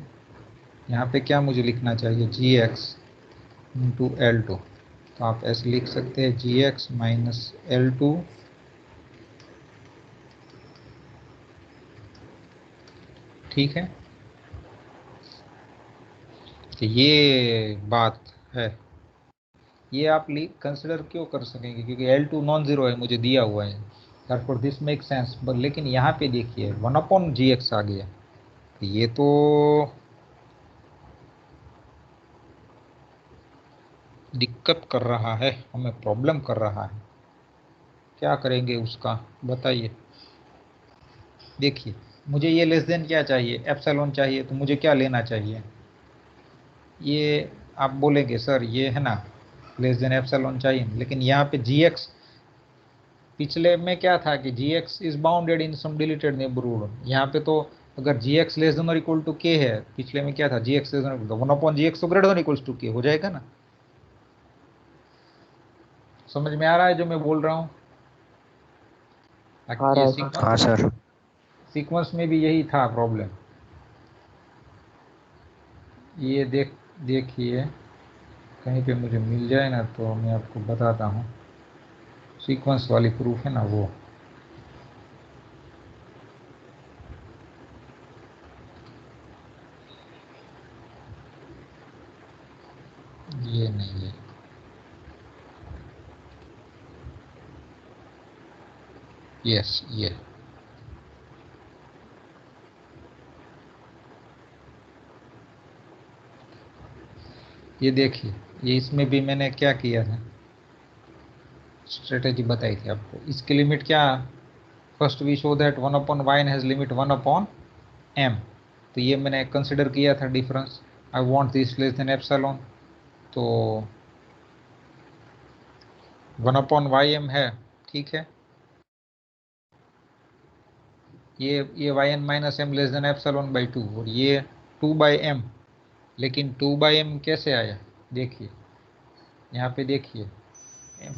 यहाँ पे क्या मुझे लिखना चाहिए gx इंटू L2, तो आप ऐसे लिख सकते हैं gx माइनस L2 ठीक है। तो ये बात है, ये आप कंसिडर क्यों कर सकेंगे क्योंकि L2 नॉन जीरो है, मुझे दिया हुआ है, therefore दिस मेक सेंस। लेकिन यहाँ पे देखिए 1/gx आ गया, तो ये तो दिक्कत कर रहा है, हमें प्रॉब्लम कर रहा है। क्या करेंगे उसका बताइए। देखिए मुझे ये लेस देन क्या चाहिए, एप्सिलॉन चाहिए, तो मुझे क्या लेना चाहिए, ये आप बोलेंगे सर ये है ना लेस देन एप्सिलॉन चाहिए, लेकिन यहाँ पे gx पिछले में क्या था कि gx is bounded in some deleted neighbourhood, यहाँ पे तो अगर gx लेस देन और इक्वल टू k है, पिछले में क्या था gx लेस देन 1/gx तो greater than equals to k हो जाएगा ना। समझ में आ रहा है जो मैं बोल रहा हूँ। ये हाँ सर। सीक्वेंस में भी यही था प्रॉब्लम। ये देखिए कहीं पे मुझे मिल जाए ना तो मैं आपको बताता हूँ, सीक्वेंस वाली प्रूफ है ना वो। ये नहीं है, यस ये देखिए, ये इसमें भी मैंने क्या किया था, स्ट्रेटेजी बताई थी आपको। इसकी लिमिट क्या, first we show that 1/y has limit 1/m, तो ये मैंने कंसिडर किया था difference. I want this less than epsilon, तो 1/ym है ठीक है। ये yn minus m less than epsilon by 2, और ये 2/m, लेकिन 2/m कैसे आया देखिए, यहाँ पे देखिए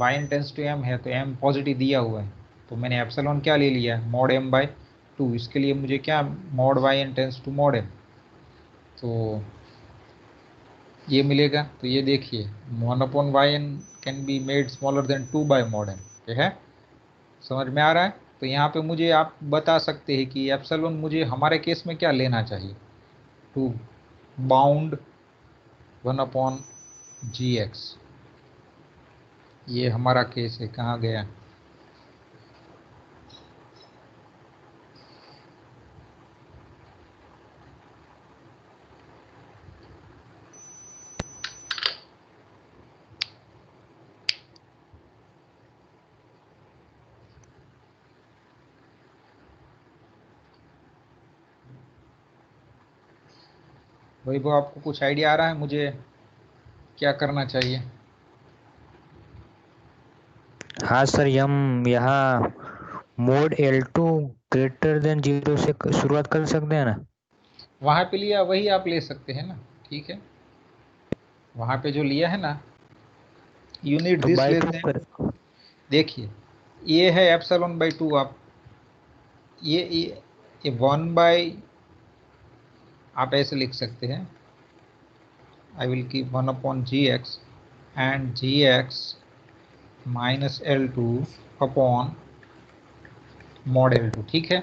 yn टेंस टू m है तो m पॉजिटिव दिया हुआ है, तो मैंने एप्सिलॉन क्या ले लिया मॉड m/2। इसके लिए मुझे क्या mod yn tends to mod m, तो ये मिलेगा। तो ये देखिए 1/yn can be made smaller than 2/mod m, ठीक है, समझ में आ रहा है। तो यहाँ पे मुझे आप बता सकते हैं कि एप्सिलॉन मुझे हमारे केस में क्या लेना चाहिए, टू बाउंड 1/gx। ये हमारा केस है, कहाँ गया, वही वो आपको कुछ आइडिया आ रहा है मुझे क्या करना चाहिए। हाँ सर, हम यहाँ मोड L2 ग्रेटर देन 0 से शुरुआत कर सकते हैं ना। वहाँ पे लिया वही आप ले सकते हैं ना, ठीक है, वहाँ पे जो लिया है ना यूनिट तो दिस बाई लेस 2 देन, कर। देखिए ये है एप्सिलॉन बाई 2, आप ये 1 आप ऐसे लिख सकते हैं, आई will keep 1/gx and gx minus L2 upon mod L2, ठीक है।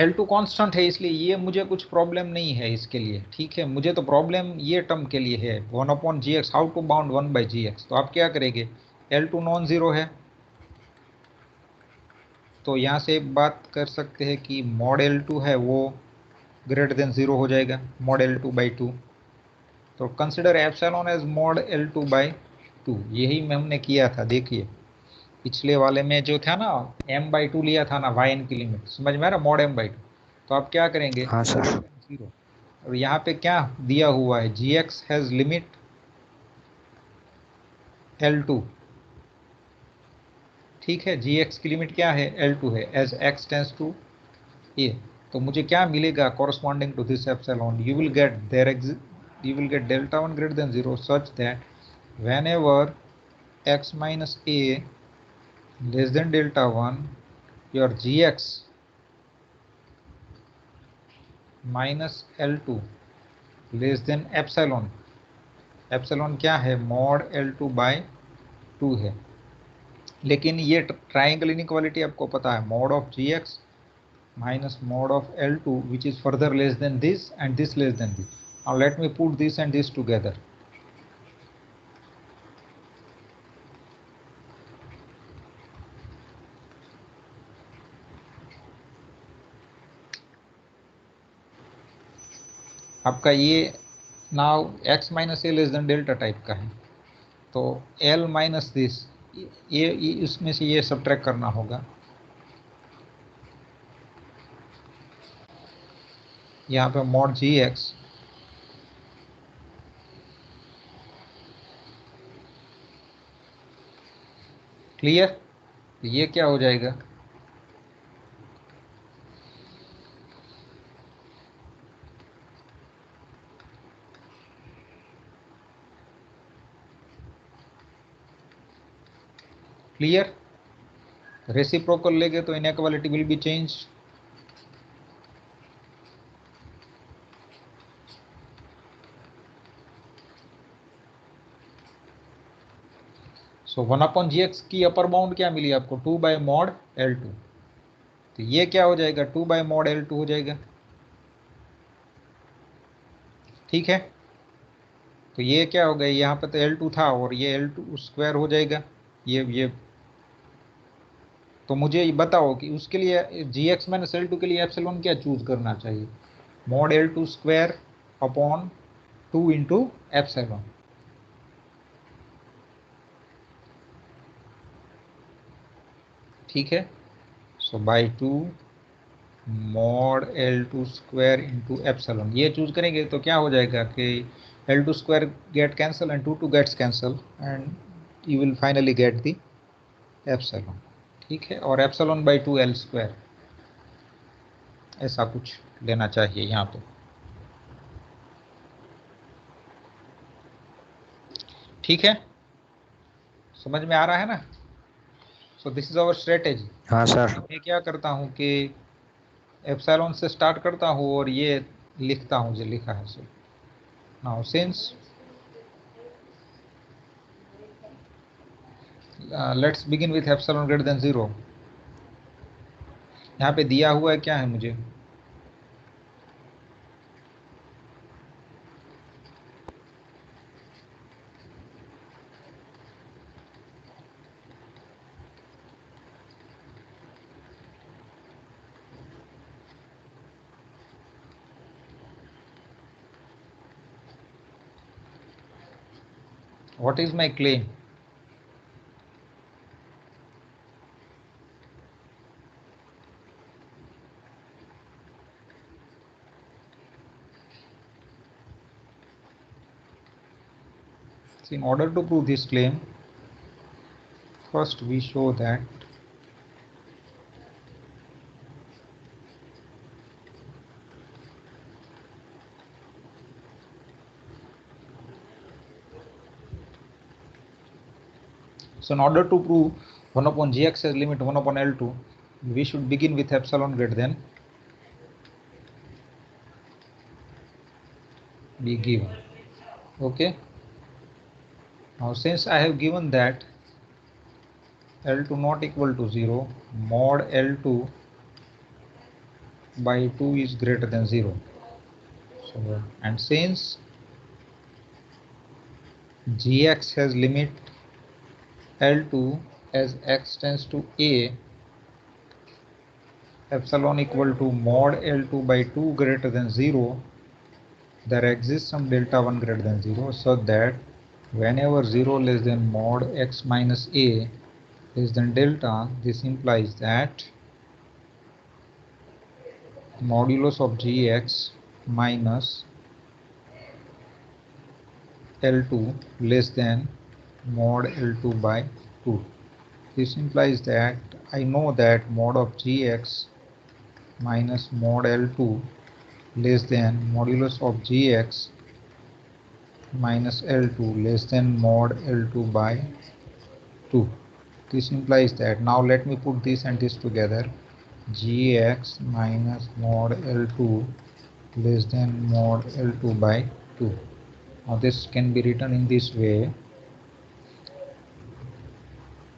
L2 कांस्टेंट है इसलिए ये मुझे कुछ प्रॉब्लम नहीं है इसके लिए, ठीक है। मुझे तो प्रॉब्लम ये टर्म के लिए है 1/gx, how to bound 1/gx। तो आप क्या करेंगे, L2 नॉन जीरो है तो यहाँ से एक बात कर सकते हैं कि मॉड L2 है वो ग्रेटर देन 0 हो जाएगा, मॉड L2 by 2। तो consider epsilon as mod L2 by 2, यही में हमने किया था। देखिए पिछले वाले में जो था ना m/2 लिया था ना yn की लिमिट, समझ में आ रहा, मॉड m/2। तो आप क्या करेंगे, हाँ सर। 0। और यहाँ पे क्या दिया हुआ है, gx हैज लिमिट L2, ठीक है, gx की लिमिट क्या है, L2 है, as x tends to a। तो मुझे क्या मिलेगा corresponding to this epsilon, you will get delta 1 greater than 0 such that whenever x minus a less than delta 1, your gx minus L2 less than epsilon, epsilon क्या है, mod L2 by 2 है। लेकिन ये triangle inequality आपको पता है, mod of gx minus mod of L2 which is further less than this and this less than this. Now let me put this and this together. आपका ये now x minus a less than delta type का है, तो L minus this, ये इसमें से ये subtract करना होगा। यहाँ पे मॉड gx क्लियर, ये क्या हो जाएगा, क्लियर। रेसिप्रोकल लेंगे तो inequality will be change. So 1/gx की अपर बाउंड क्या मिली आपको, 2 by mod L2। तो ये क्या हो जाएगा, 2 by mod L2 हो जाएगा, ठीक है। तो ये क्या हो गया, यहाँ पे तो L2 था और ये L2 स्क्वायर हो जाएगा, ये। तो मुझे ये बताओ कि उसके लिए gx माइनस L2 के लिए एप्सिलॉन क्या चूज करना चाहिए, mod L2 square upon 2 into epsilon, ठीक है। So by 2 mod L2 square into epsilon, ये चूज करेंगे तो क्या हो जाएगा कि L2 square get cancel and 2 gets cancel and you will finally get the epsilon, ठीक है। और एप्सिलॉन बाई 2 L स्क्वायर, ऐसा कुछ लेना चाहिए यहाँ पे, ठीक है, समझ में आ रहा है ना। So this is our strategy. हाँ सर। मैं क्या करता हूँ कि एप्सिलॉन से स्टार्ट करता हूँ और ये लिखता हूँ जो लिखा है। So now since let's begin with epsilon greater than 0। यहाँ पे दिया हुआ है क्या है मुझे, what is my claim, in order to prove this claim, first we show that so in order to prove 1 upon gx as limit 1 upon L2, we should begin with epsilon greater than be given, okay. Now since I have given that L2 not equal to 0, mod L2 by 2 is greater than 0. So, and since gx has limit L2 as x tends to a epsilon equal to mod L2 by 2 greater than 0, there exists some delta 1 greater than 0, so that whenever 0 less than mod x minus a less than delta, this implies that modulus of gx minus L2 less than mod L2 by 2. This implies that I know that mod of gx minus mod L2 less than modulus of gx minus L2 less than mod L2 by 2. This implies that, now let me put this and this together, gx minus mod L2 less than mod L2 by 2. Now this can be written in this way: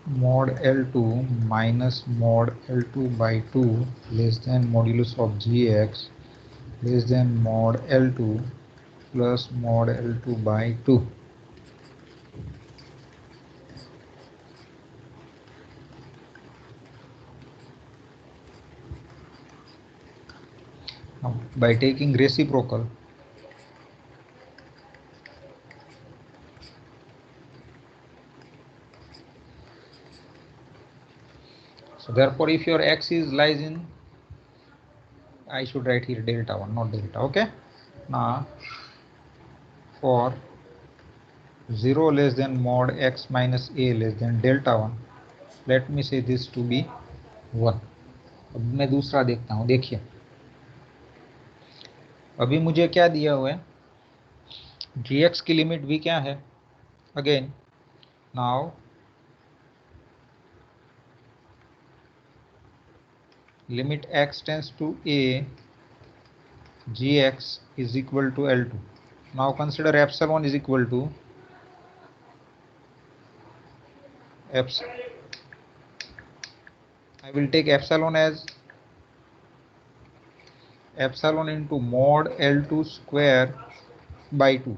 mod L2 minus mod L2 by 2 less than modulus of gx less than mod L2 plus mod L2 by 2. Now, by taking reciprocal, so therefore if your x is lies in, I should write here delta 1, not delta. Okay, now for 0 less than mod x minus a less than delta 1, let me say this to be 1. अब मैं दूसरा देखता हूँ. देखिए अभी मुझे क्या दिया हुआ है, gx की लिमिट भी क्या है, again now limit x tends to a, gx is equal to L2. Now consider epsilon is equal to I will take epsilon as epsilon into mod L2 square by 2.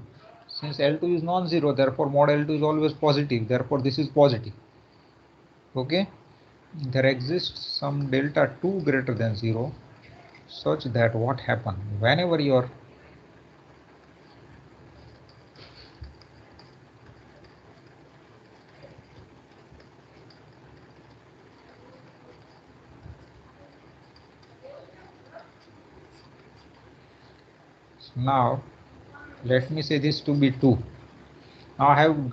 Since L2 is non-zero, therefore mod L2 is always positive, therefore this is positive. Okay, there exists some delta 2 greater than 0, such that what happens whenever your now let me say this to be 2. Now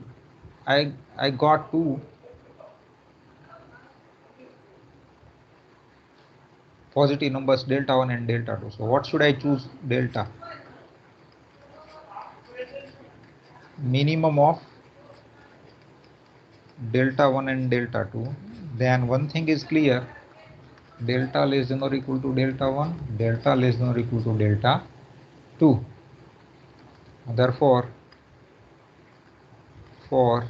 I got 2 positive numbers, delta 1 and delta 2. So what should I choose? Delta. Minimum of delta 1 and delta 2. Then one thing is clear, delta less than or equal to delta 1, delta less than or equal to delta 2. Therefore, for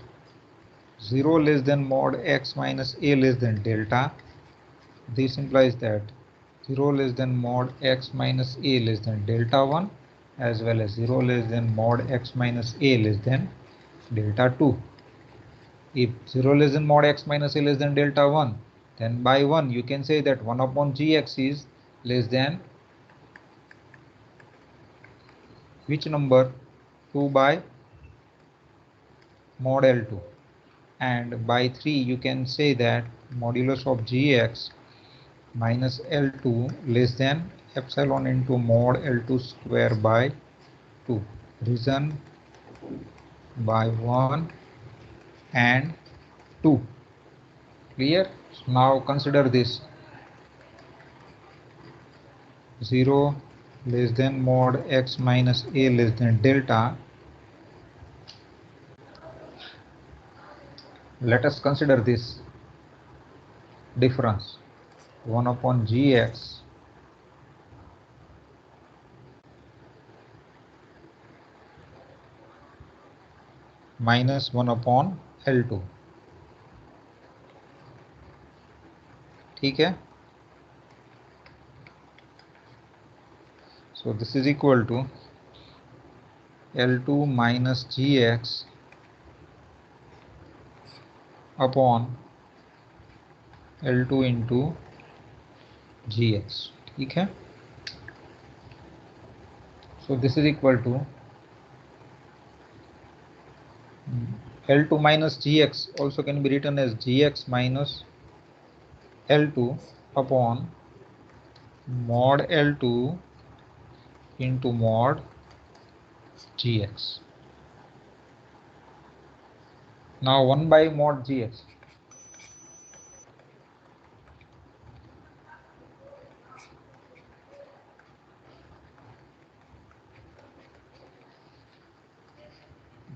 0 less than mod x minus a less than delta, this implies that 0 less than mod x minus a less than delta 1 as well as 0 less than mod x minus a less than delta 2. If 0 less than mod x minus a less than delta 1, then by 1 you can say that 1 upon gx is less than which number? 2 by mod L2. And by 3 you can say that modulus of gx minus L2 less than epsilon into mod L2 square by 2. Reason by 1 and 2. Clear? So now consider this: 0 less than mod x minus a less than delta. Let us consider this difference: 1 upon gx minus 1 upon L2. ठीक है? So this is equal to L2 minus gx upon L2 into gx, ठीक है। So this is equal to L2 minus gx also can be written as gx minus L2 upon mod L2 into mod gx. Now 1 by mod gx.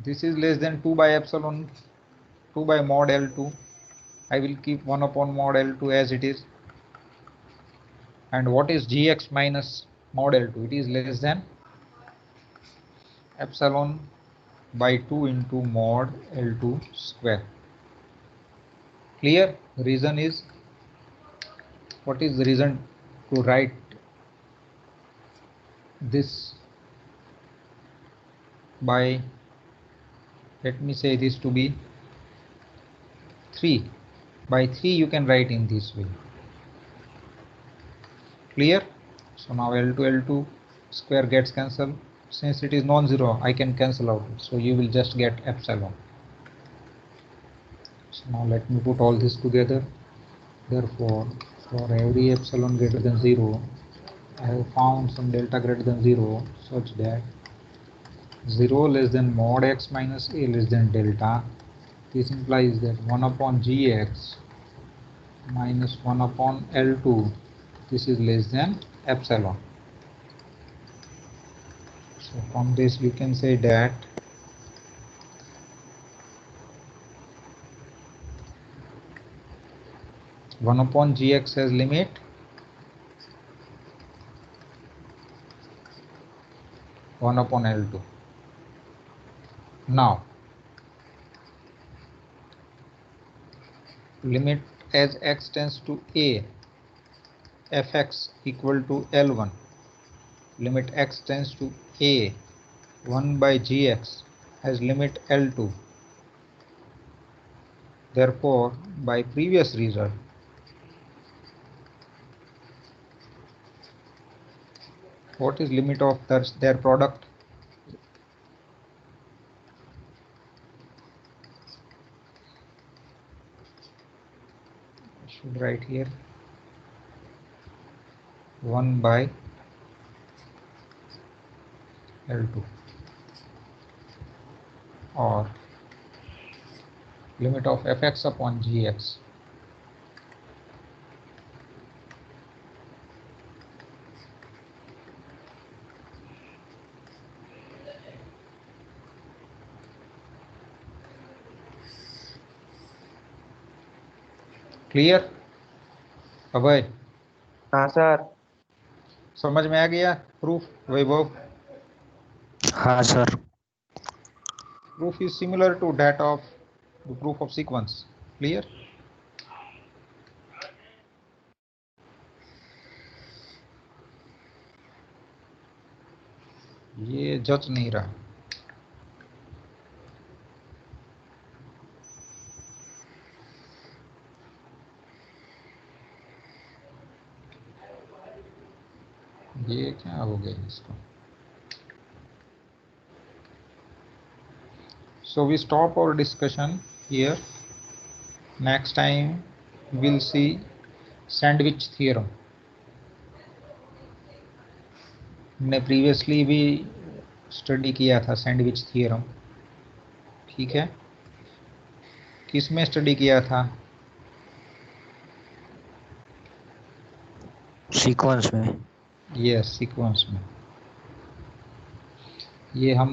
This is less than 2 by epsilon 2 by mod L2. I will keep 1 upon mod L2 as it is. And what is gx minus mod L2? It is less than epsilon by 2 into mod L2 square. Clear? Reason is, what is the reason to write this by, let me say this to be 3 by 3, you can write in this way. Clear? So now L2 L2 square gets cancelled. Since it is non-zero, I can cancel out, so you will just get epsilon. So now let me put all this together. Therefore, for every epsilon greater than 0, I have found some delta greater than 0 such that 0 less than mod x minus a less than delta. This implies that 1 upon gx minus 1 upon L2, this is less than epsilon. So from this we can say that one upon gx has limit one upon L2. Now limit as x tends to a, fx equal to L1. Limit x tends to a, 1 by gx has limit L2. Therefore, by previous result, what is limit of their product? I should write here 1 by L2, or limit of fx upon gx. Clear Abhay? हाँ sir. समझ में आ गया proof Vaibhav? हाँ sir. Proof is similar to that of the proof of sequence. Clear? ये जच नहीं रहा। ये क्या हो गया इसको? So we stop our discussion here. Next time we'll see sandwich theorem. हमने प्रीवियसली भी स्टडी किया था सैंडविच थियरम, ठीक है? किस में स्टडी किया था? सीक्वेंस में। यस, सीक्वेंस में। ये हम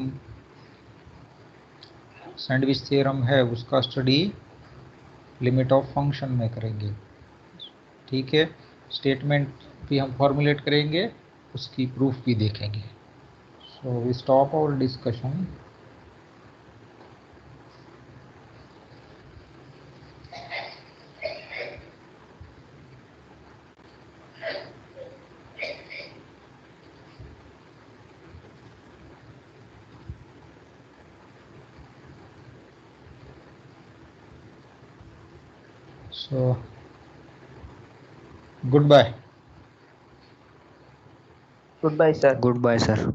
सैंडविच थ्योरम है उसका स्टडी लिमिट ऑफ फंक्शन में करेंगे, ठीक है? स्टेटमेंट भी हम फॉर्मुलेट करेंगे, उसकी प्रूफ भी देखेंगे। So we stop our discussion. So goodbye. Good bye sir. Good bye sir.